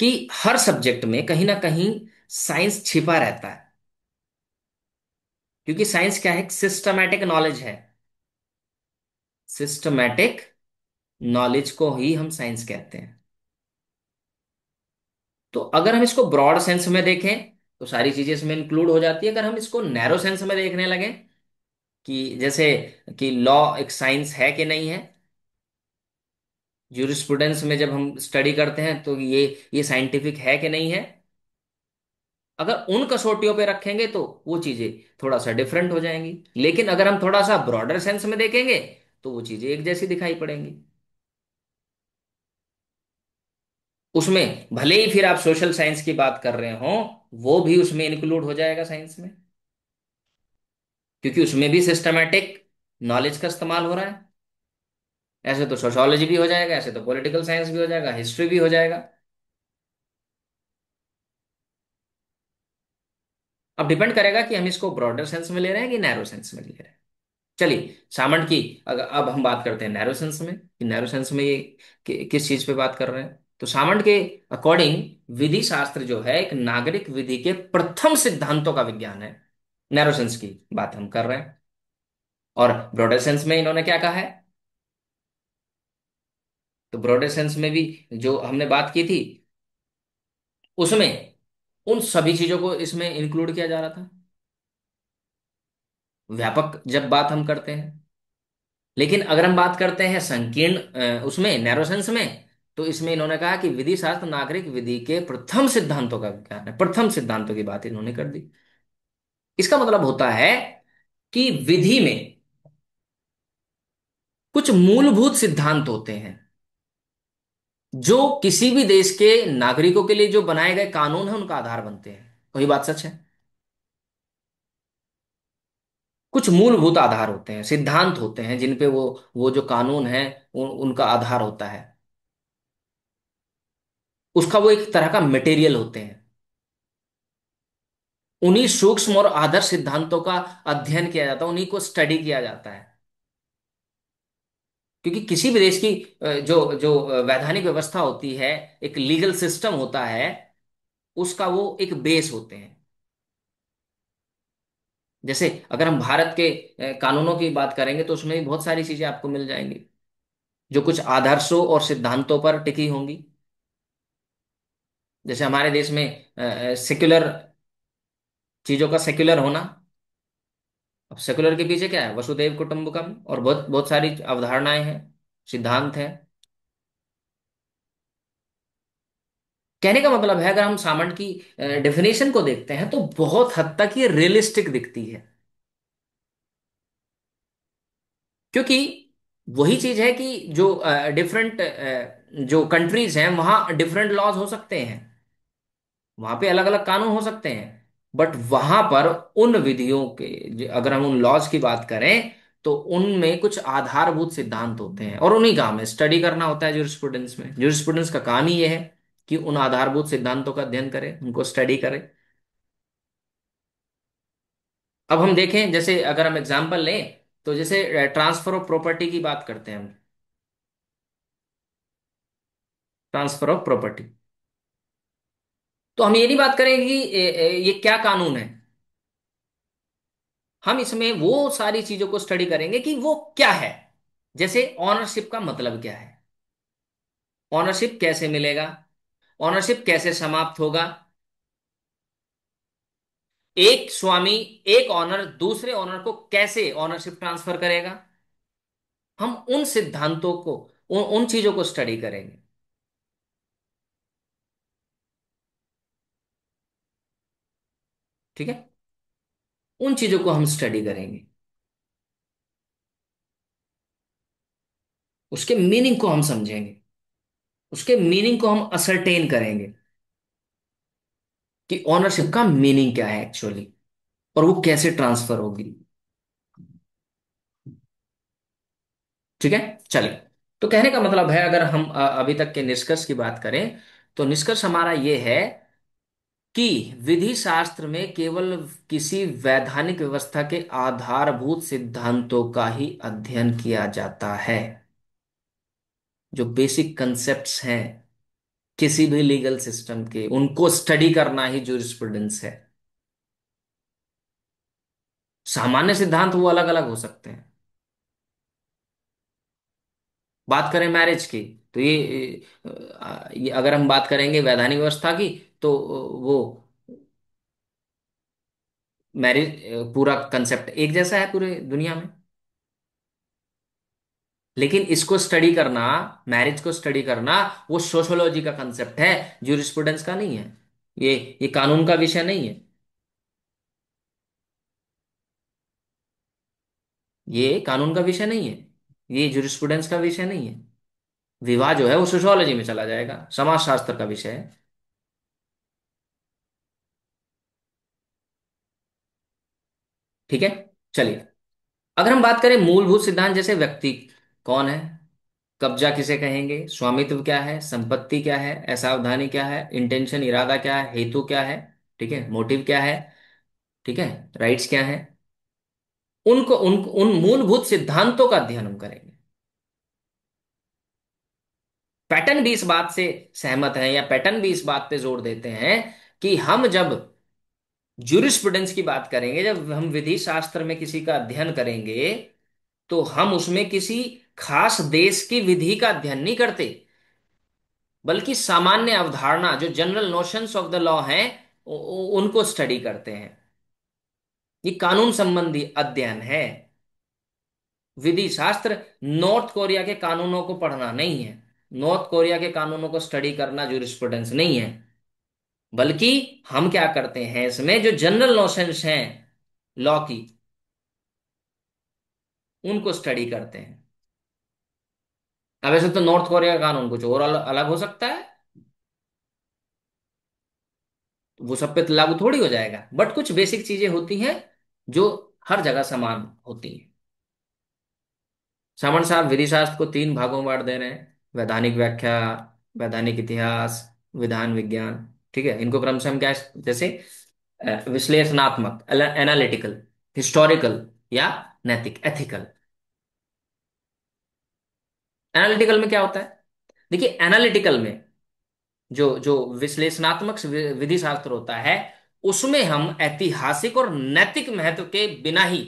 कि हर सब्जेक्ट में कहीं ना कहीं साइंस छिपा रहता है, क्योंकि साइंस क्या है? सिस्टमैटिक नॉलेज है। सिस्टमैटिक नॉलेज को ही हम साइंस कहते हैं। तो अगर हम इसको ब्रॉड सेंस में देखें तो सारी चीजें इसमें इंक्लूड हो जाती है। अगर हम इसको नैरो सेंस में देखने लगे कि जैसे कि लॉ एक साइंस है कि नहीं है, ज्यूरिस्प्रूडेंस में जब हम स्टडी करते हैं तो ये साइंटिफिक है कि नहीं है, अगर उन कसौटियों पे रखेंगे तो वो चीजें थोड़ा सा डिफरेंट हो जाएंगी। लेकिन अगर हम थोड़ा सा ब्रॉडर सेंस में देखेंगे तो वो चीजें एक जैसी दिखाई पड़ेंगी। उसमें भले ही फिर आप सोशल साइंस की बात कर रहे हो, वो भी उसमें इंक्लूड हो जाएगा साइंस में, क्योंकि उसमें भी सिस्टमैटिक नॉलेज का इस्तेमाल हो रहा है। ऐसे तो सोशोलॉजी भी हो जाएगा, ऐसे तो पॉलिटिकल साइंस भी हो जाएगा, हिस्ट्री भी हो जाएगा। अब डिपेंड करेगा कि हम इसको ब्रॉडर सेंस में ले रहे हैं कि नैरो सेंस में ले रहे हैं। चलिए सामंत की, अगर अब हम बात करते हैं नैरो सेंस में, कि नैरो सेंस में ये किस चीज पे बात कर रहे हैं, तो सामंत के अकॉर्डिंग विधि शास्त्र जो है एक नागरिक विधि के प्रथम सिद्धांतों का विज्ञान है। नैरो सेंस की बात हम कर रहे हैं। और ब्रॉडर सेंस में इन्होंने क्या कहा है? तो ब्रॉडर सेंस में भी जो हमने बात की थी उसमें उन सभी चीजों को इसमें इंक्लूड किया जा रहा था, व्यापक जब बात हम करते हैं। लेकिन अगर हम बात करते हैं संकीर्ण उसमें नैरो सेंस में, तो इसमें इन्होंने कहा कि विधि शास्त्र नागरिक विधि के प्रथम सिद्धांतों का विज्ञान है। प्रथम सिद्धांतों की बात इन्होंने कर दी। इसका मतलब होता है कि विधि में कुछ मूलभूत सिद्धांत होते हैं जो किसी भी देश के नागरिकों के लिए जो बनाए गए कानून है उनका आधार बनते हैं। वही बात सच है। कुछ मूलभूत आधार होते हैं, सिद्धांत होते हैं जिन पे वो जो कानून है उनका आधार होता है। उसका वो एक तरह का मटेरियल होते हैं। उन्हीं सूक्ष्म और आदर्श सिद्धांतों का अध्ययन किया जाता है, उन्हीं को स्टडी किया जाता है। क्योंकि किसी भी देश की जो जो वैधानिक व्यवस्था होती है, एक लीगल सिस्टम होता है, उसका वो एक बेस होते हैं। जैसे अगर हम भारत के कानूनों की बात करेंगे तो उसमें भी बहुत सारी चीजें आपको मिल जाएंगी जो कुछ आदर्शों और सिद्धांतों पर टिकी होंगी। जैसे हमारे देश में सेक्युलर चीजों का सेक्युलर होना। अब सेक्युलर के पीछे क्या है? वसुधैव कुटुंबकम और बहुत बहुत सारी अवधारणाएं हैं, सिद्धांत हैं। कहने का मतलब है अगर हम सामंत की डेफिनेशन को देखते हैं तो बहुत हद तक ये रियलिस्टिक दिखती है। क्योंकि वही चीज है कि जो डिफरेंट जो कंट्रीज हैं वहां डिफरेंट लॉज हो सकते हैं, वहां पे अलग अलग कानून हो सकते हैं, बट वहां पर उन विधियों के अगर हम उन लॉज की बात करें तो उनमें कुछ आधारभूत सिद्धांत होते हैं और उन्हीं का हमें स्टडी करना होता है ज्यूरिस्प्रूडेंस में। ज्यूरिस्प्रूडेंस का काम ही ये है कि उन आधारभूत सिद्धांतों का अध्ययन करें, उनको स्टडी करें। अब हम देखें, जैसे अगर हम एग्जांपल लें तो जैसे ट्रांसफर ऑफ प्रॉपर्टी की बात करते हैं हम। ट्रांसफर ऑफ प्रॉपर्टी, तो हम ये नहीं बात करेंगे कि ये क्या कानून है। हम इसमें वो सारी चीजों को स्टडी करेंगे कि वो क्या है। जैसे ऑनरशिप का मतलब क्या है, ऑनरशिप कैसे मिलेगा, ऑनरशिप कैसे समाप्त होगा, एक स्वामी एक ऑनर दूसरे ऑनर को कैसे ऑनरशिप ट्रांसफर करेगा। हम उन सिद्धांतों को उन चीजों को स्टडी करेंगे। ठीक है, उन चीजों को हम स्टडी करेंगे, उसके मीनिंग को हम समझेंगे, उसके मीनिंग को हम असरटेन करेंगे कि ऑनरशिप का मीनिंग क्या है एक्चुअली, और वो कैसे ट्रांसफर होगी। ठीक है, चलिए। तो कहने का मतलब है अगर हम अभी तक के निष्कर्ष की बात करें तो निष्कर्ष हमारा ये है कि विधि शास्त्र में केवल किसी वैधानिक व्यवस्था के आधारभूत सिद्धांतों का ही अध्ययन किया जाता है, जो बेसिक कंसेप्ट्स हैं। किसी भी लीगल सिस्टम के, उनको स्टडी करना ही जूरिस्प्रूडेंस है। सामान्य सिद्धांत वो अलग अलग हो सकते हैं। बात करें मैरिज की, तो ये अगर हम बात करेंगे वैधानिक व्यवस्था की, तो वो मैरिज पूरा कंसेप्ट एक जैसा है पूरे दुनिया में। लेकिन इसको स्टडी करना, मैरिज को स्टडी करना, वो सोशोलॉजी का कंसेप्ट है, जूरिस्प्रूडेंस का नहीं है। ये कानून का विषय नहीं है। ये कानून का विषय नहीं है। ये जूरिस्प्रूडेंस का विषय नहीं है। विवाह जो है वो सोशोलॉजी में चला जाएगा, समाजशास्त्र का विषय है। ठीक है। चलिए, अगर हम बात करें मूलभूत सिद्धांत, जैसे व्यक्ति कौन है, कब्जा किसे कहेंगे, स्वामित्व क्या है, संपत्ति क्या है, असावधानी क्या है, इंटेंशन इरादा क्या है, हेतु क्या है, ठीक है, मोटिव क्या है, ठीक है, राइट्स क्या है, उनको उन मूलभूत सिद्धांतों का अध्ययन हम करेंगे। पैटर्न भी इस बात से सहमत है, या पैटर्न भी इस बात पे जोर देते हैं कि हम जब ज्यूरिस्प्रूडेंस की बात करेंगे, जब हम विधि शास्त्र में किसी का अध्ययन करेंगे, तो हम उसमें किसी खास देश की विधि का अध्ययन नहीं करते, बल्कि सामान्य अवधारणा, जो general notions of the law हैं, उनको स्टडी करते हैं। ये कानून संबंधी अध्ययन है। विधि शास्त्र नॉर्थ कोरिया के कानूनों को पढ़ना नहीं है। नॉर्थ कोरिया के कानूनों को स्टडी करना जूरिस्प्रूडेंस नहीं है। बल्कि हम क्या करते हैं, इसमें जो जनरल नोशंस हैं लॉ की, उनको स्टडी करते हैं। अब वैसे तो नॉर्थ कोरिया का कानून कुछ और अलग हो सकता है, वो सब पे तो लागू थोड़ी हो जाएगा, बट कुछ बेसिक चीजें होती हैं जो हर जगह समान होती हैं। श्रवण साहब विधि शास्त्र को तीन भागों में बांट दे रहे हैं: वैधानिक व्याख्या, वैधानिक इतिहास, विधान विज्ञान। ठीक है, इनको क्रमशः हम क्या, जैसे विश्लेषणात्मक, एनालिटिकल, हिस्टोरिकल, या नैतिक, एथिकल। एनालिटिकल में क्या होता है? देखिए, एनालिटिकल में जो जो विश्लेषणात्मक विधि शास्त्र होता है, उसमें हम ऐतिहासिक और नैतिक महत्व के बिना ही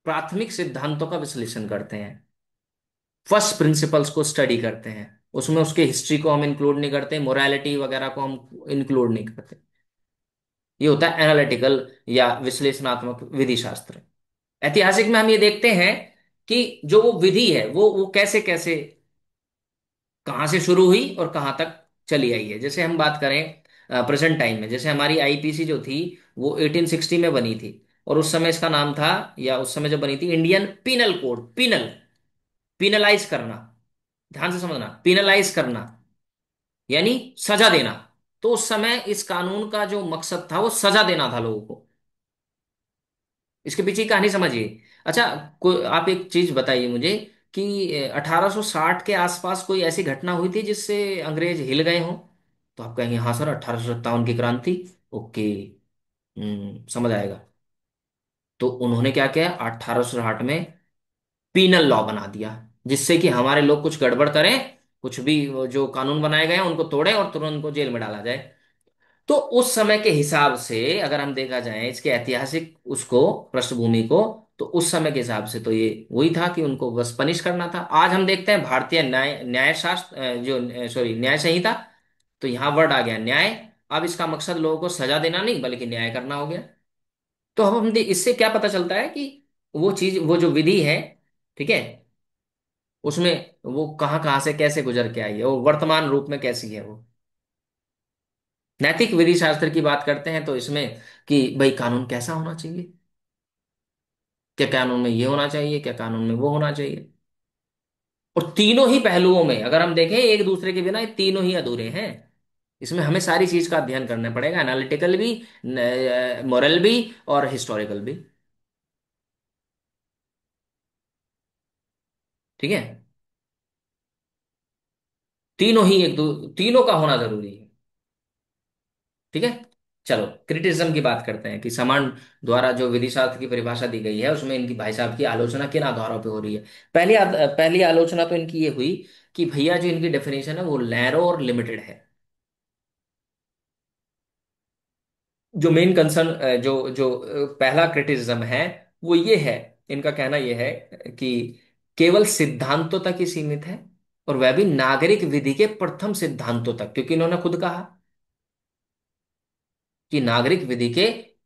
प्राथमिक सिद्धांतों का विश्लेषण करते हैं, फर्स्ट प्रिंसिपल्स को स्टडी करते हैं। उसमें उसके हिस्ट्री को हम इंक्लूड नहीं करते, मोरालिटी वगैरह को हम इंक्लूड नहीं करते। ये होता है एनालिटिकल या विश्लेषणात्मक विधि शास्त्र। ऐतिहासिक में हम ये देखते हैं कि जो वो विधि है, वो कैसे कैसे, कहाँ से शुरू हुई और कहाँ तक चली आई है। जैसे हम बात करें प्रेजेंट टाइम में, जैसे हमारी आईपीसी जो थी, वो 1860 में बनी थी, और उस समय इसका नाम था, या उस समय जब बनी थी, Indian penal code. Penal, penalise करना, ध्यान से समझना, पिनलाइज करना यानी सजा देना। तो उस समय इस कानून का जो मकसद था, वो सजा देना था लोगों को। इसके पीछे की कहानी समझिए। अच्छा, आप एक चीज बताइए मुझे कि 1860 के आसपास कोई ऐसी घटना हुई थी जिससे अंग्रेज हिल गए हों? तो आप कहेंगे हाँ सर, 1857 की क्रांति। ओके, समझ आएगा। तो उन्होंने क्या किया, 1860 में पीनल लॉ बना दिया, जिससे कि हमारे लोग कुछ गड़बड़ करें, कुछ भी वो जो कानून बनाए गए हैं उनको तोड़ें और तुरंत उनको जेल में डाला जाए। तो उस समय के हिसाब से अगर हम देखा जाए इसके ऐतिहासिक उसको, पृष्ठभूमि को, तो उस समय के हिसाब से तो ये वही था कि उनको बस पनिश करना था। आज हम देखते हैं भारतीय न्याय शास्त्र, जो सॉरी न्याय संहिता, तो यहाँ वर्ड आ गया न्याय। अब इसका मकसद लोगों को सजा देना नहीं, बल्कि न्याय करना हो गया। तो अब इससे क्या पता चलता है कि वो चीज, वो जो विधि है, ठीक है, उसमें वो कहाँ कहाँ से कैसे गुजर के आई है, वो वर्तमान रूप में कैसी है वो। नैतिक विधि शास्त्र की बात करते हैं तो इसमें कि भाई कानून कैसा होना चाहिए, क्या कानून में ये होना चाहिए, क्या कानून में वो होना चाहिए। और तीनों ही पहलुओं में अगर हम देखें, एक दूसरे के बिना ये तीनों ही अधूरे हैं। इसमें हमें सारी चीज का अध्ययन करना पड़ेगा, एनालिटिकल भी, मोरल भी, और हिस्टोरिकल भी। ठीक है, तीनों ही एक दो, तीनों का होना जरूरी है। ठीक है। चलो, क्रिटिसिज्म की बात करते हैं कि समान द्वारा जो विधि शास्त्र की परिभाषा दी गई है, उसमें इनकी भाई साहब की आलोचना किन आधारों पे हो रही है। पहली आलोचना तो इनकी ये हुई कि भैया जो इनकी डेफिनेशन है वो नैरो और लिमिटेड है। जो मेन कंसर्न, जो जो पहला क्रिटिसिज्म है वो ये है, इनका कहना ये है कि केवल सिद्धांतों तक ही सीमित है, और वह भी नागरिक विधि के प्रथम सिद्धांतों तक, क्योंकि इन्होंने खुद कहा कि नागरिक विधि के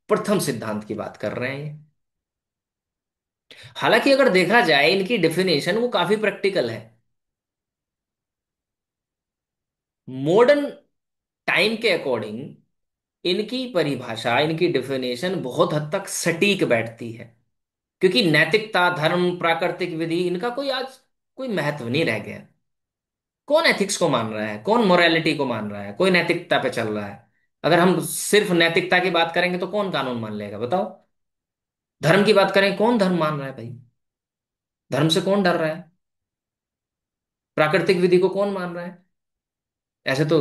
प्रथम सिद्धांत की बात कर रहे हैं ये। हालांकि अगर देखा जाए इनकी डेफिनेशन वो काफी प्रैक्टिकल है। मॉडर्न टाइम के अकॉर्डिंग इनकी परिभाषा, इनकी डेफिनेशन बहुत हद तक सटीक बैठती है, क्योंकि नैतिकता, धर्म, प्राकृतिक विधि, इनका कोई आज कोई महत्व नहीं रह गया। कौन एथिक्स को मान रहा है, कौन मोरालिटी को मान रहा है, कोई नैतिकता पे चल रहा है? अगर हम सिर्फ नैतिकता की बात करेंगे तो कौन कानून मान लेगा बताओ? धर्म की बात करें, कौन धर्म मान रहा है भाई? धर्म से कौन डर रहा है? प्राकृतिक विधि को कौन मान रहा है? ऐसे तो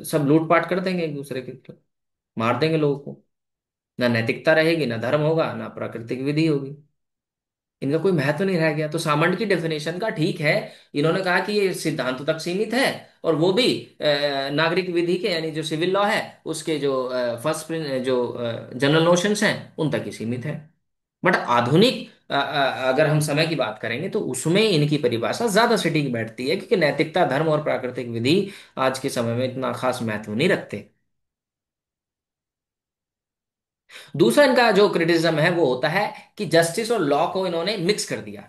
सब लूटपाट कर देंगे एक दूसरे के, तो मार देंगे लोगों को। ना नैतिकता रहेगी, ना धर्म होगा, ना प्राकृतिक विधि होगी। इनका कोई महत्व नहीं रह गया। तो सामंत की डेफिनेशन का ठीक है, इन्होंने कहा कि ये सिद्धांतों तक सीमित है, और वो भी नागरिक विधि के, यानी जो सिविल लॉ है उसके जो फर्स्ट जो जनरल नोशंस हैं उन तक ही सीमित है। बट आधुनिक अगर हम समय की बात करेंगे तो उसमें इनकी परिभाषा ज्यादा सटीक बैठती है, क्योंकि नैतिकता, धर्म और प्राकृतिक विधि आज के समय में इतना खास महत्व नहीं रखते। दूसरा इनका जो क्रिटिसिज्म है वो होता है कि जस्टिस और लॉ को इन्होंने मिक्स कर दिया।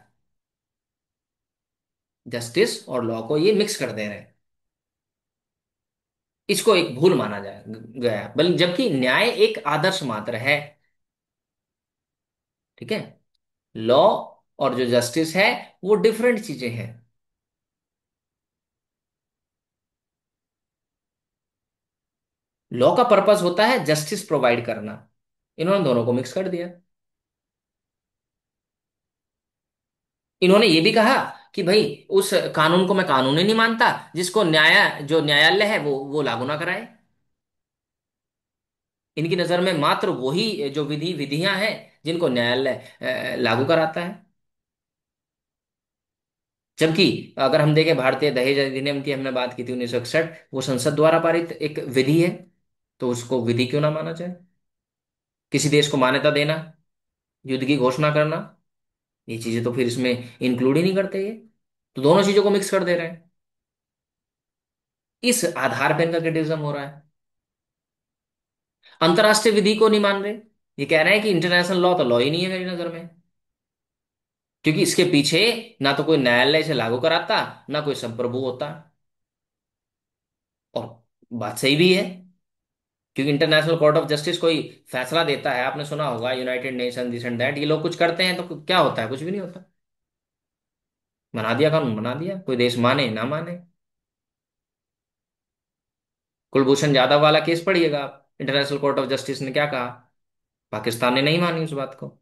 जस्टिस और लॉ को ये मिक्स कर दे रहे हैं, इसको एक भूल माना जाए गया, बल्कि जबकि न्याय एक आदर्श मात्र है। ठीक है। लॉ और जो जस्टिस है वो डिफरेंट चीजें हैं। लॉ का पर्पस होता है जस्टिस प्रोवाइड करना, इन्होंने दोनों को मिक्स कर दिया। इन्होंने ये भी कहा कि भाई उस कानून को मैं कानून ही नहीं मानता जिसको जो न्यायालय है वो लागू ना कराए। इनकी नजर में मात्र वही जो विधियां हैं जिनको न्यायालय लागू कराता है। जबकि अगर हम देखें भारतीय दहेज अधिनियम की हमने बात की थी 1961, वो संसद द्वारा पारित एक विधि है, तो उसको विधि क्यों ना माना जाए? किसी देश को मान्यता देना, युद्ध की घोषणा करना, ये चीजें तो फिर इसमें इंक्लूड ही नहीं करते ये। तो दोनों चीजों को मिक्स कर दे रहे हैं। इस आधार पर इनका क्रिटिसिज्म हो रहा है। अंतर्राष्ट्रीय विधि को नहीं मान रहे, ये कह रहे हैं कि इंटरनेशनल लॉ तो लॉ ही नहीं है मेरी नजर में, क्योंकि इसके पीछे ना तो कोई न्यायालय इसे लागू कराता, ना कोई संप्रभु होता। और बात सही भी है, क्योंकि इंटरनेशनल कोर्ट ऑफ जस्टिस कोई फैसला देता है, आपने सुना होगा United nation this and that, ये लोग कुछ करते हैं तो क्या होता है? कुछ भी नहीं होता। बना दिया कानून, बना दिया, कोई देश माने ना माने। कुलभूषण जाधव वाला केस पढ़िएगा आप, इंटरनेशनल कोर्ट ऑफ जस्टिस ने क्या कहा? पाकिस्तान ने नहीं मानी उस बात को।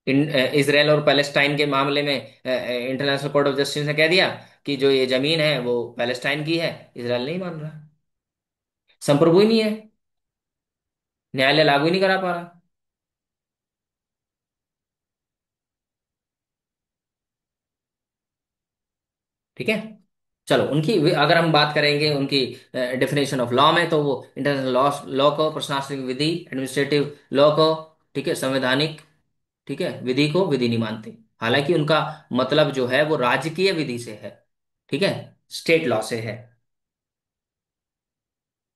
इसराइल और पैलेस्टाइन के मामले में इंटरनेशनल कोर्ट ऑफ जस्टिस ने कह दिया कि जो ये जमीन है वो पैलेस्टाइन की है, इसराइल नहीं मान रहा। संप्रभु ही नहीं है, न्यायालय लागू ही नहीं करा पा रहा। ठीक है। चलो अगर हम बात करेंगे उनकी डेफिनेशन ऑफ लॉ में, तो वो इंटरनेशनल लॉ लॉ को, प्रशासनिक विधि, एडमिनिस्ट्रेटिव लॉ को, ठीक है, संवैधानिक, ठीक है, विधि को विधि नहीं मानते। हालांकि उनका मतलब जो है वो राजकीय विधि से है, ठीक है, स्टेट लॉ से है।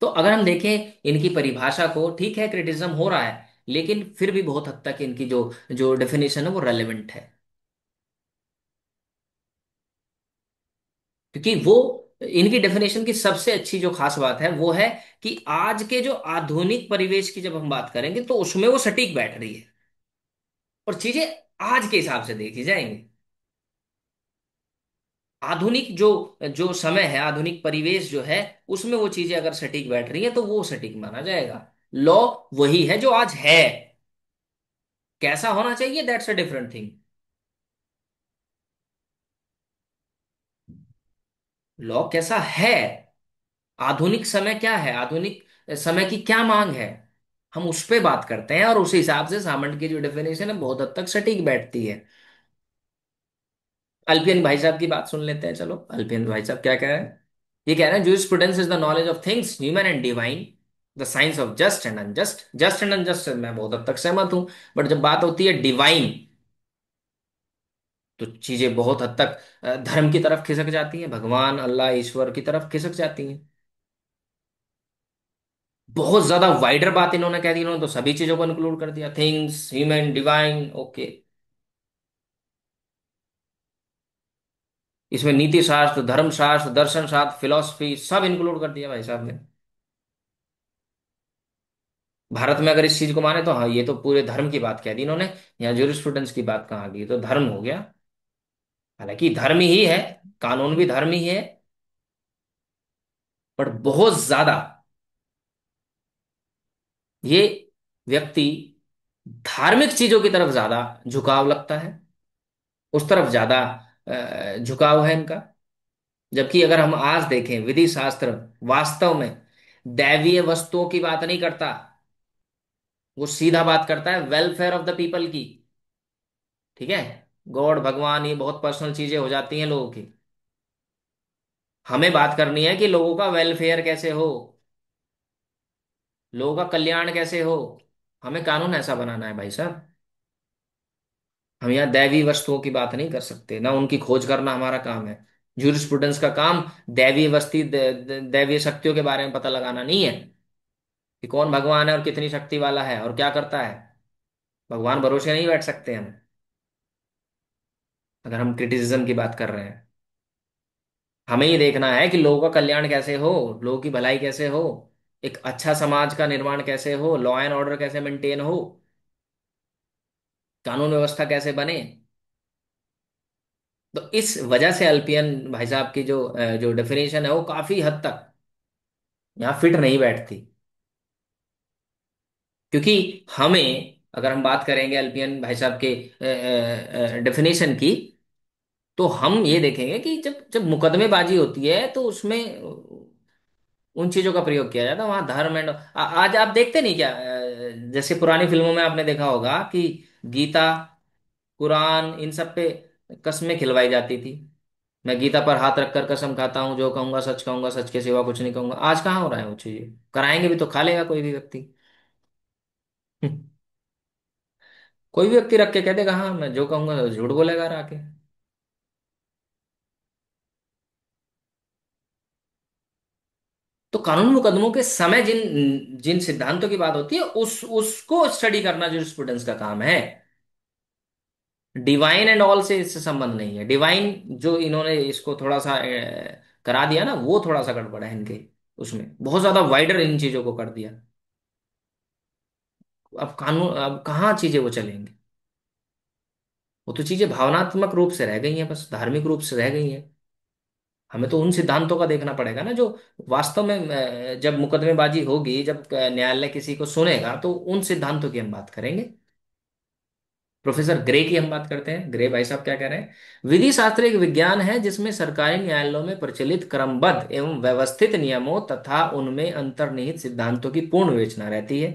तो अगर हम देखें इनकी परिभाषा को, ठीक है क्रिटिसिज्म हो रहा है, लेकिन फिर भी बहुत हद तक इनकी जो जो डेफिनेशन है वो रेलेवेंट है। क्योंकि वो, इनकी डेफिनेशन की सबसे अच्छी जो खास बात है वो है कि आज के जो आधुनिक परिवेश की जब हम बात करेंगे तो उसमें वो सटीक बैठ रही है, और चीजें आज के हिसाब से देखी जाएंगी। आधुनिक जो जो समय है, आधुनिक परिवेश जो है, उसमें वो चीजें अगर सटीक बैठ रही है तो वो सटीक माना जाएगा। लॉ वही है जो आज है, कैसा होना चाहिए that's a different thing. Law कैसा है, आधुनिक समय क्या है, आधुनिक समय की क्या मांग है, हम उस पे बात करते हैं, और उस हिसाब से सामंत की जो डेफिनेशन है बहुत हद तक सटीक बैठती है। अल्पियन भाई साहब की बात सुन लेते हैं, चलो अल्पियन भाई साहब क्या कह रहे हैं। ये कह रहे हैं jurisprudence is the knowledge of things human and divine, the science of just and unjust. Just and unjust से मैं बहुत हद तक सहमत हूं, बट जब बात होती है डिवाइन, तो चीजें बहुत हद तक धर्म की तरफ खिसक जाती हैं, भगवान अल्लाह ईश्वर की तरफ खिसक जाती हैं। बहुत ज्यादा वाइडर बात इन्होंने कह दी, इन्होंने तो सभी चीजों को इंक्लूड कर दिया, थिंग्स ह्यूमन डिवाइन, ओके। इसमें नीति शास्त्र, धर्म शास्त्र, दर्शन शास्त्र, फिलोसफी सब इंक्लूड कर दिया भाई साहब ने। भारत में अगर इस चीज को माने तो हाँ, ये तो पूरे धर्म की बात कह दी इन्होंने। यहाँ जूरिस्प्रूडेंस की बात कहाँ आ गई, तो धर्म हो गया। हालांकि धर्म ही है, कानून भी धर्म ही है, पर बहुत ज्यादा ये व्यक्ति धार्मिक चीजों की तरफ ज्यादा झुकाव लगता है, उस तरफ ज्यादा झुकाव है इनका। जबकि अगर हम आज देखें, विधि शास्त्र वास्तव में दैवीय वस्तुओं की बात नहीं करता, वो सीधा बात करता है वेलफेयर ऑफ द पीपल की। ठीक है, गॉड भगवान ये बहुत पर्सनल चीजें हो जाती हैं लोगों की। हमें बात करनी है कि लोगों का वेलफेयर कैसे हो, लोगों का कल्याण कैसे हो। हमें कानून ऐसा बनाना है भाई साहब। हम यहाँ दैवी वस्तुओं की बात नहीं कर सकते, ना उनकी खोज करना हमारा काम है। जूरिस्प्रूडेंस का काम दैवी वस्ती दैवीय शक्तियों के बारे में पता लगाना नहीं है, कि कौन भगवान है और कितनी शक्ति वाला है और क्या करता है। भगवान भरोसे नहीं बैठ सकते हम, अगर हम क्रिटिसिज्म की बात कर रहे हैं। हमें ये देखना है कि लोगों का कल्याण कैसे हो, लोगों की भलाई कैसे हो, एक अच्छा समाज का निर्माण कैसे हो, लॉ एंड ऑर्डर कैसे मेंटेन हो, कानून व्यवस्था कैसे बने। तो इस वजह से अल्पियन भाई साहब की जो डेफिनेशन है वो काफी हद तक यहाँ फिट नहीं बैठती। क्योंकि हमें, अगर हम बात करेंगे अल्पियन भाई साहब के डेफिनेशन की, तो हम ये देखेंगे कि जब जब मुकदमेबाजी होती है तो उसमें उन चीजों का प्रयोग किया जाता है, वहां धर्म एंड आज आप देखते नहीं क्या, जैसे पुरानी फिल्मों में आपने देखा होगा कि गीता, कुरान, इन सब पे कस्में खिलवाई जाती थी। मैं गीता पर हाथ रखकर कसम खाता हूँ, जो कहूंगा सच के सिवा कुछ नहीं कहूंगा। आज कहाँ हो रहा है वो चीजें, कराएंगे भी तो खा लेगा कोई भी व्यक्ति। कोई भी व्यक्ति रख के कह देगा हाँ मैं जो कहूंगा झूठ बोलेगा आके। तो कानून मुकदमों के समय जिन जिन सिद्धांतों की बात होती है उस उसको स्टडी करना जो स्टूडेंट्स का काम है। डिवाइन एंड ऑल से इससे संबंध नहीं है। डिवाइन जो इन्होंने इसको थोड़ा सा करा दिया ना, वो थोड़ा सा गड़बड़ है इनके, उसमें बहुत ज्यादा वाइडर इन चीजों को कर दिया। अब कानून, अब कहाँ चीजें वो चलेंगी। वो तो चीजें भावनात्मक रूप से रह गई हैं, बस धार्मिक रूप से रह गई हैं। हमें तो उन सिद्धांतों का देखना पड़ेगा ना जो वास्तव में जब मुकदमेबाजी होगी, जब न्यायालय किसी को सुनेगा, तो उन सिद्धांतों की हम बात करेंगे। प्रोफेसर ग्रे की हम बात करते हैं। ग्रे भाई साहब क्या कह रहे हैं, विधि शास्त्र एक विज्ञान है जिसमें सरकारी न्यायालयों में प्रचलित क्रमबद्ध एवं व्यवस्थित नियमों तथा उनमें अंतर्निहित सिद्धांतों की पूर्ण विवेचना रहती है।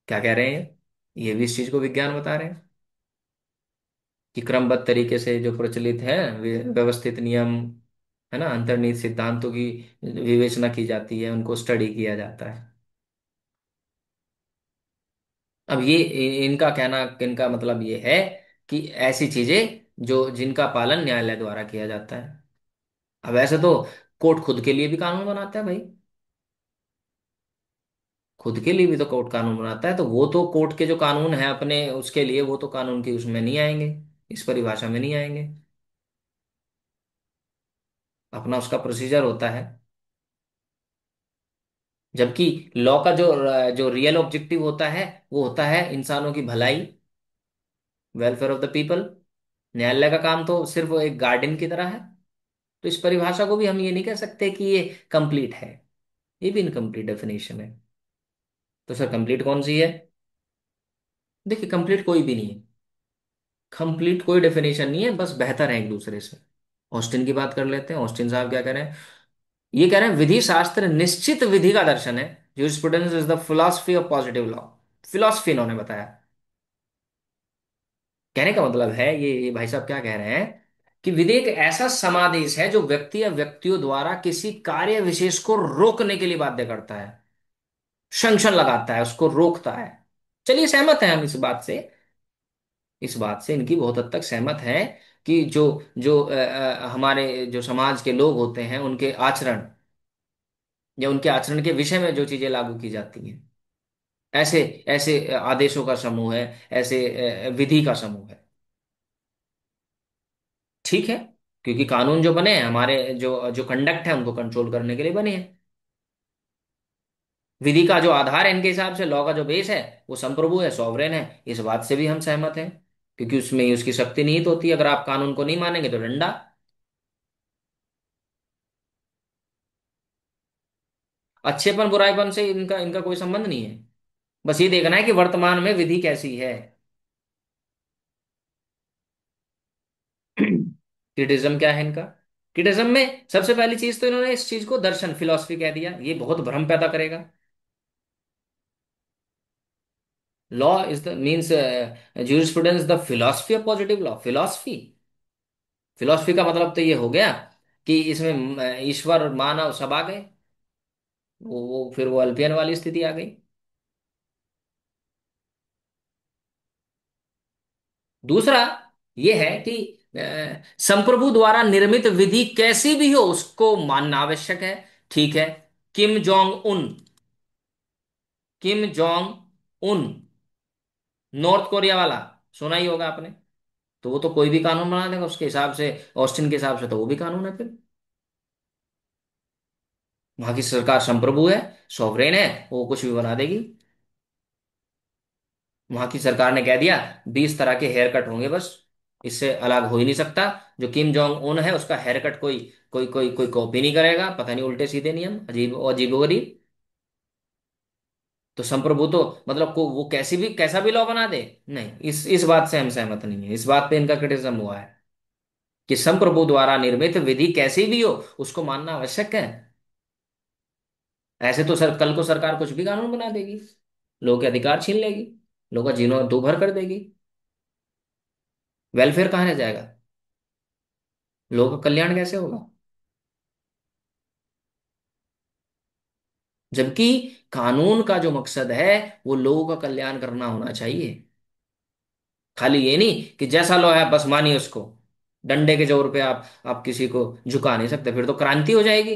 क्या कह रहे हैं ये भी इस चीज को विज्ञान बता रहे हैं, कि क्रमबद्ध तरीके से जो प्रचलित है, व्यवस्थित नियम, है ना, अंतर्निहित सिद्धांतों की विवेचना की जाती है, उनको स्टडी किया जाता है। अब ये इनका कहना, इनका मतलब ये है कि ऐसी चीजें जो जिनका पालन न्यायालय द्वारा किया जाता है। अब ऐसे तो कोर्ट खुद के लिए भी कानून बनाता है भाई, खुद के लिए भी तो कोर्ट कानून बनाता है, तो वो तो कोर्ट के जो कानून है अपने उसके लिए, वो तो कानून की उसमें नहीं आएंगे, इस परिभाषा में नहीं आएंगे। अपना उसका प्रोसीजर होता है। जबकि लॉ का जो जो रियल ऑब्जेक्टिव होता है, वो होता है इंसानों की भलाई, वेलफेयर ऑफ द पीपल। न्यायालय का काम तो सिर्फ वो एक गार्डियन की तरह है। तो इस परिभाषा को भी हम ये नहीं कह सकते कि ये कंप्लीट है, ये भी इनकम्प्लीट डेफिनेशन है। तो सर कंप्लीट कौन सी है? देखिए कंप्लीट कोई भी नहीं है, कंप्लीट कोई डेफिनेशन नहीं है, बस बेहतर है एक दूसरे से। ऑस्टिन की बात कर लेते हैं, ऑस्टिन साहब क्या कह रहे हैं। ये कह रहे हैं विधि शास्त्र निश्चित विधि का दर्शन है, jurisprudence is the philosophy of positive law. Philosophy इन्होंने बताया। कहने का मतलब है ये भाई साहब क्या कह रहे हैं कि विधि एक ऐसा समादेश है जो व्यक्ति या व्यक्तियों द्वारा किसी कार्य विशेष को रोकने के लिए बाध्य करता है, संक्शन लगाता है, उसको रोकता है। चलिए सहमत हैं हम इस बात से, इस बात से इनकी बहुत हद तक सहमत है कि जो जो हमारे जो समाज के लोग होते हैं उनके आचरण या उनके आचरण के विषय में जो चीजें लागू की जाती हैं, ऐसे ऐसे आदेशों का समूह है, ऐसे विधि का समूह है। ठीक है, क्योंकि कानून जो बने हैं हमारे जो जो कंडक्ट है उनको कंट्रोल करने के लिए बने हैं। विधि का जो आधार है इनके हिसाब से, लॉ का जो बेस है वो संप्रभु है, सॉवरेन है। इस बात से भी हम सहमत हैं, क्योंकि उसमें ही उसकी शक्ति निहित होती है। अगर आप कानून को नहीं मानेंगे तो डंडा। अच्छेपन बुराईपन से इनका इनका कोई संबंध नहीं है। बस ये देखना है कि वर्तमान में विधि कैसी है। क्रिटिज्म क्या है इनका? क्रिटिज्म में सबसे पहली चीज तो इन्होंने इस चीज को दर्शन, फिलोसफी कह दिया। ये बहुत भ्रम पैदा करेगा। Law is the means jurisprudence the philosophy of positive law. Philosophy, philosophy का मतलब तो ये हो गया कि इसमें ईश्वर मानव सब आ गए। वो फिर वो अल्पियन वाली स्थिति आ गई। दूसरा ये है कि संप्रभु द्वारा निर्मित विधि कैसी भी हो उसको मानना आवश्यक है। ठीक है, Kim Jong Un, Kim Jong Un, north Korea वाला, सुना ही होगा आपने। तो वो तो कोई भी कानून बना देगा उसके हिसाब से, ऑस्टिन के हिसाब से तो वो भी कानून है फिर। वहां की सरकार संप्रभु है, सॉवरेन है, वो कुछ भी बना देगी। वहां की सरकार ने कह दिया 20 तरह के हेयर कट होंगे बस, इससे अलग हो ही नहीं सकता। जो किम जोंग उन है उसका हेयर कट कोई कोई कोई कोई कॉपी नहीं करेगा। पता नहीं उल्टे सीधे नियम, अजीब अजीब गरीब। तो संप्रभु तो मतलब को वो कैसी भी कैसा भी लॉ बना दे। नहीं, इस बात से हम सहमत नहीं है। इस बात पे इनका क्रिटिसिज्म हुआ है कि संप्रभु द्वारा निर्मित विधि कैसी भी हो उसको मानना आवश्यक है। ऐसे तो सर कल को सरकार कुछ भी कानून बना देगी, लोगों के अधिकार छीन लेगी, लोगों का जीवन दूभर कर देगी। वेलफेयर कहाँ रह जाएगा? लोगों का कल्याण कैसे होगा? जबकि कानून का जो मकसद है वो लोगों का कल्याण करना होना चाहिए। खाली ये नहीं कि जैसा लॉ है बस मानिए उसको। डंडे के जोर पे आप किसी को झुका नहीं सकते, फिर तो क्रांति हो जाएगी,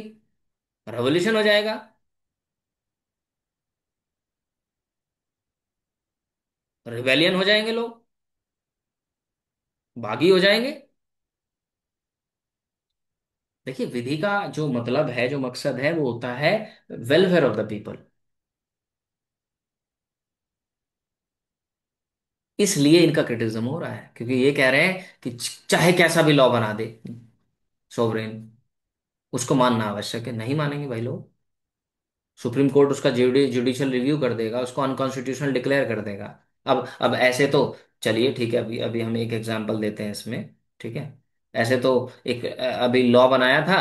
रेवोल्यूशन हो जाएगा, रिवेलियन हो जाएंगे लोग, बागी हो जाएंगे। देखिए विधि का जो मतलब है, जो मकसद है, वो होता है वेलफेयर ऑफ द पीपल। इसलिए इनका क्रिटिसिज्म हो रहा है, क्योंकि ये कह रहे हैं कि चाहे कैसा भी लॉ बना दे सोवरेन, उसको मानना आवश्यक है। नहीं मानेंगे भाई लोग। सुप्रीम कोर्ट उसका जुडिशियल रिव्यू कर देगा, उसको अनकॉन्स्टिट्यूशनल डिक्लेयर कर देगा। अब ऐसे तो, चलिए ठीक है, अभी अभी हम एक एग्जांपल देते हैं इसमें। ठीक है, ऐसे तो एक अभी लॉ बनाया था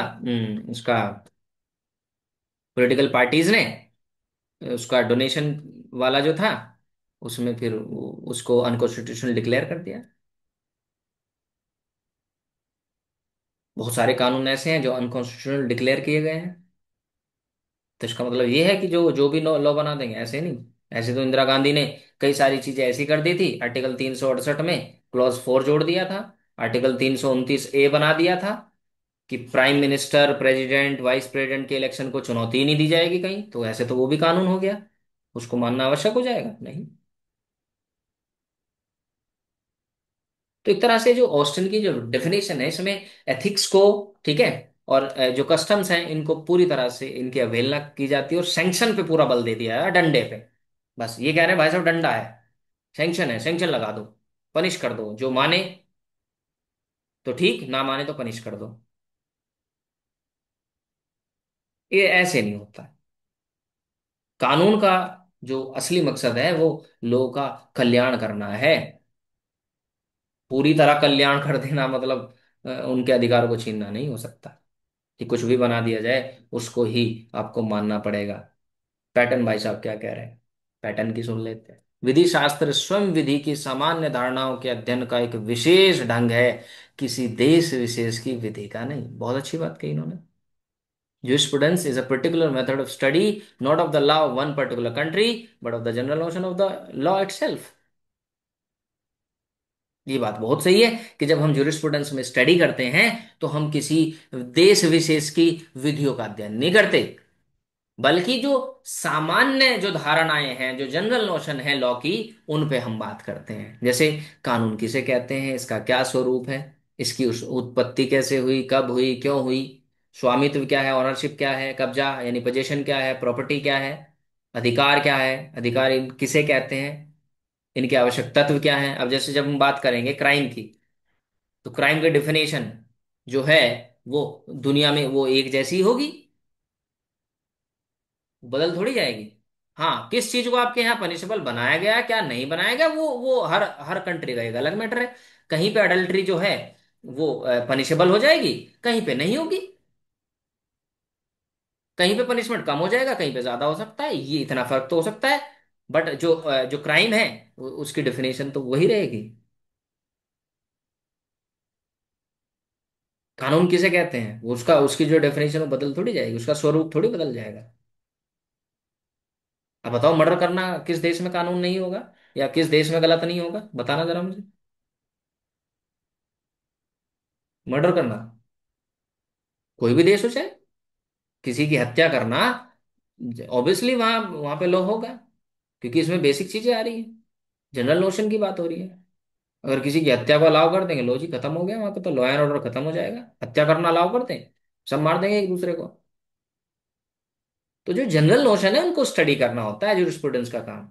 उसका, पॉलिटिकल पार्टीज ने उसका डोनेशन वाला जो था, उसमें फिर उसको अनकॉन्स्टिट्यूशनल डिक्लेयर कर दिया। बहुत सारे कानून ऐसे हैं जो अनकॉन्स्टिट्यूशनल डिक्लेयर किए गए हैं। तो इसका मतलब ये है कि जो जो भी लॉ लॉ बना देंगे, ऐसे नहीं। ऐसे तो इंदिरा गांधी ने कई सारी चीजें ऐसी कर दी थी। आर्टिकल 368 में क्लॉज 4 जोड़ दिया था। आर्टिकल 329 ए बना दिया था कि prime minister, president, vice president के इलेक्शन को चुनौती ही नहीं दी जाएगी कहीं। तो ऐसे तो वो भी कानून हो गया, उसको मानना आवश्यक हो जाएगा? नहीं। तो एक तरह से जो ऑस्टिन की जो डेफिनेशन है इसमें एथिक्स को, ठीक है, और जो कस्टम्स हैं इनको पूरी तरह से इनकी अवहेलना की जाती है, और सैंक्शन पे पूरा बल दे दिया है, डंडे पे। बस ये कह रहे हैं भाई साहब डंडा है, सैंक्शन है, सैंक्शन लगा दो, पनिश कर दो। जो माने तो ठीक, ना माने तो पनिश कर दो। ये ऐसे नहीं होता। कानून का जो असली मकसद है वो लोगों का कल्याण करना है। पूरी तरह कल्याण कर देना मतलब उनके अधिकार को छीनना नहीं हो सकता कि कुछ भी बना दिया जाए उसको ही आपको मानना पड़ेगा। पैटर्न भाई साहब क्या कह रहे हैं, पैटर्न की सुन लेते हैं। विधि शास्त्र स्वयं विधि की सामान्य धारणाओं के अध्ययन का एक विशेष ढंग है, किसी देश विशेष की विधि का नहीं। बहुत अच्छी बात कही इन्होंने। Jurisprudence is a particular method of study, not of the law of one particular country, but of the general notion of the law itself। ये बात बहुत सही है कि जब हम jurisprudence में स्टडी करते हैं तो हम किसी देश विशेष की विधियों का अध्ययन नहीं करते, बल्कि जो सामान्य जो धारणाएं हैं, जो जनरल नोशन है लॉ की, उन पे हम बात करते हैं। जैसे कानून किसे कहते हैं, इसका क्या स्वरूप है, इसकी उस उत्पत्ति कैसे हुई, कब हुई, क्यों हुई, स्वामित्व क्या है, ऑनरशिप क्या है, कब्जा यानी पोजेशन क्या है, प्रॉपर्टी क्या है, अधिकार क्या है, अधिकार किसे कहते हैं, इनके आवश्यक तत्व क्या है। अब जैसे जब हम बात करेंगे क्राइम की, तो क्राइम की डिफिनेशन जो है वो दुनिया में वो एक जैसी होगी, बदल थोड़ी जाएगी। हाँ, किस चीज को आपके यहाँ पनिशेबल बनाया गया क्या नहीं बनाया गया, वो हर हर कंट्री का एक अलग मैटर है। कहीं पे अडल्ट्री जो है वो पनिशेबल हो जाएगी, कहीं पे नहीं होगी। कहीं पे पनिशमेंट कम हो जाएगा, कहीं पे ज्यादा हो सकता है, ये इतना फर्क तो हो सकता है। बट जो क्राइम है उसकी डेफिनेशन तो वही रहेगी। कानून किसे कहते हैं, वो उसका उसकी जो डेफिनेशन वो बदल थोड़ी जाएगी, उसका स्वरूप थोड़ी बदल जाएगा। अब बताओ, मर्डर करना किस देश में कानून नहीं होगा, या किस देश में गलत नहीं होगा, बताना जरा मुझे। मर्डर करना कोई भी देश हो चाहे, किसी की हत्या करना, ऑब्वियसली वहां वहां पे लॉ होगा, क्योंकि इसमें बेसिक चीजें आ रही हैं, जनरल नोशन की बात हो रही है। अगर किसी की हत्या को अलाउ कर देंगे, लो जी खत्म हो गया, वहां पे तो लॉ एंड ऑर्डर खत्म हो जाएगा। हत्या करना अलाउ कर दें, सब मार देंगे एक दूसरे को। तो जो जनरल नोशन है उनको स्टडी करना होता है जूरिस्प्रूडेंस का काम।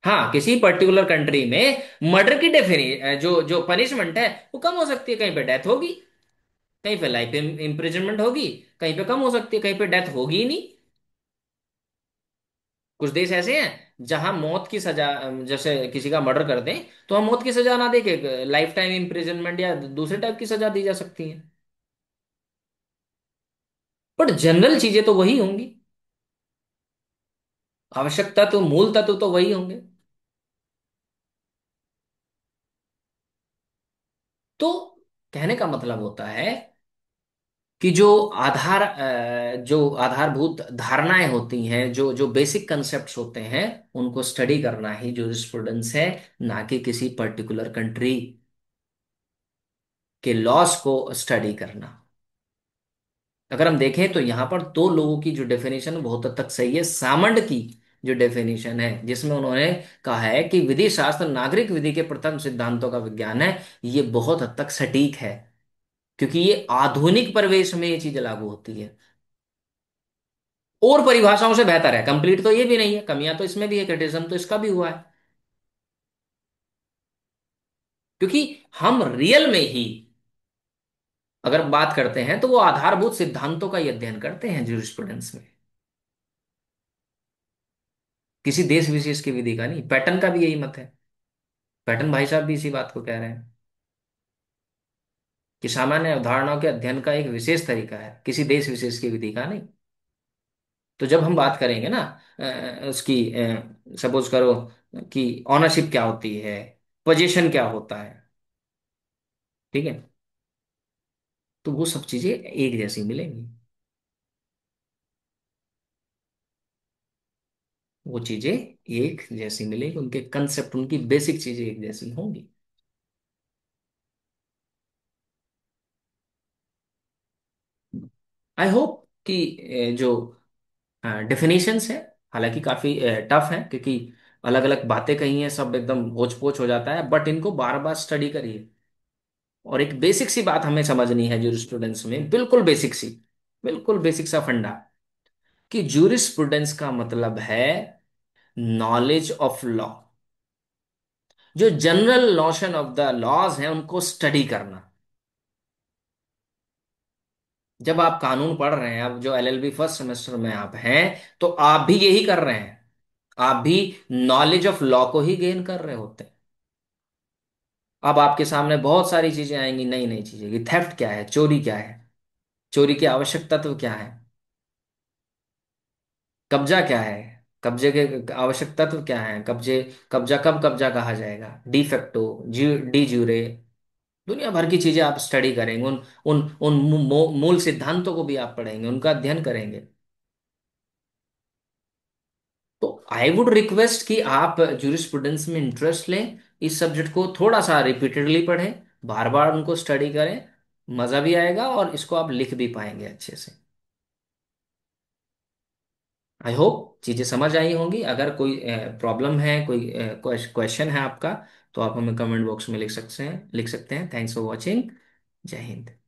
हाँ, किसी पर्टिकुलर कंट्री में मर्डर की डेफिनी जो जो पनिशमेंट है वो कम हो सकती है, कहीं पे डेथ होगी, कहीं पे लाइफ इम्प्रिजनमेंट होगी, कहीं पे कम हो सकती है, कहीं पे डेथ होगी ही नहीं। कुछ देश ऐसे हैं जहां मौत की सजा, जैसे किसी का मर्डर कर दें तो हम मौत की सजा ना देके लाइफ टाइम इम्प्रिजनमेंट या दूसरे टाइप की सजा दी जा सकती है। बट जनरल चीजें तो वही होंगी, आवश्यकता तो मूल तत्व तो वही होंगे। तो कहने का मतलब होता है कि जो आधारभूत धारणाएं होती हैं, जो जो बेसिक कंसेप्ट्स होते हैं, उनको स्टडी करना ही जूरिस्प्रूडेंस है, ना कि किसी पर्टिकुलर कंट्री के लॉस को स्टडी करना। अगर हम देखें तो यहां पर दो लोगों की जो डेफिनेशन बहुत हद तक सही है। सामंड की जो डेफिनेशन है, जिसमें उन्होंने कहा है कि विधि शास्त्र नागरिक विधि के प्रथम सिद्धांतों का विज्ञान है, ये बहुत हद तक सटीक है, क्योंकि ये आधुनिक परिवेश में ये चीज लागू होती है और परिभाषाओं से बेहतर है। कंप्लीट तो ये भी नहीं है, कमियां तो इसमें भी है, क्रिटिसिज्म तो इसका भी हुआ है, क्योंकि हम रियल में ही अगर बात करते हैं तो वो आधारभूत सिद्धांतों का ही अध्ययन करते हैं जूरिस्प्रूडेंस में, किसी देश विशेष की विधि का नहीं। पैटर्न का भी यही मत है, पैटर्न भाई साहब भी इसी बात को कह रहे हैं कि सामान्य अवधारणाओं के अध्ययन का एक विशेष तरीका है, किसी देश विशेष की विधि का नहीं। तो जब हम बात करेंगे ना उसकी, सपोज करो कि ऑनरशिप क्या होती है, पोजीशन क्या होता है, ठीक है, तो वो सब चीजें एक जैसी मिलेंगी, वो चीजें एक जैसी मिलेगी, उनके कंसेप्ट, उनकी बेसिक चीजें एक जैसी होंगी। आई होप कि जो डेफिनेशंस है, हालांकि काफी टफ है, क्योंकि अलग अलग बातें कही हैं, सब एकदम होच पोच हो जाता है, बट इनको बार बार स्टडी करिए। और एक बेसिक सी बात हमें समझनी है जूरिस्प्रूडेंस में, बिल्कुल बेसिक सी, बिल्कुल बेसिक सा फंडा, कि जूरिस्प्रूडेंस का मतलब है नॉलेज ऑफ लॉ, जो general notion of the laws हैं उनको स्टडी करना। जब आप कानून पढ़ रहे हैं, अब जो एलएलबी फर्स्ट सेमेस्टर में आप हैं, तो आप भी यही कर रहे हैं, आप भी नॉलेज ऑफ लॉ को ही गेन कर रहे होते हैं। अब आपके सामने बहुत सारी चीजें आएंगी, नई नई चीजें, कि थेफ्ट क्या है, चोरी क्या है, चोरी के आवश्यक तत्व क्या है, कब्जा क्या है, कब्जे के आवश्यकता तो क्या है? कब्जे, कब्जा कब कब्जा कहा जाएगा? डिफेक्टो, डी ज्यूरे, दुनिया भर की चीजें आप स्टडी करेंगे, उन उन उन मूल सिद्धांतों को भी आप पढ़ेंगे, उनका अध्ययन करेंगे। तो आई वुड रिक्वेस्ट कि आप जूरिस्प्रूडेंस में इंटरेस्ट लें, इस सब्जेक्ट को थोड़ा सा रिपीटेडली पढ़ें, बार बार उनको स्टडी करें, मजा भी आएगा और इसको आप लिख भी पाएंगे अच्छे से। आई होप चीजें समझ आई होंगी। अगर कोई प्रॉब्लम है, कोई क्वेश्चन है आपका, तो आप हमें कमेंट बॉक्स में लिख सकते हैं। Thanks for watching. जय हिंद।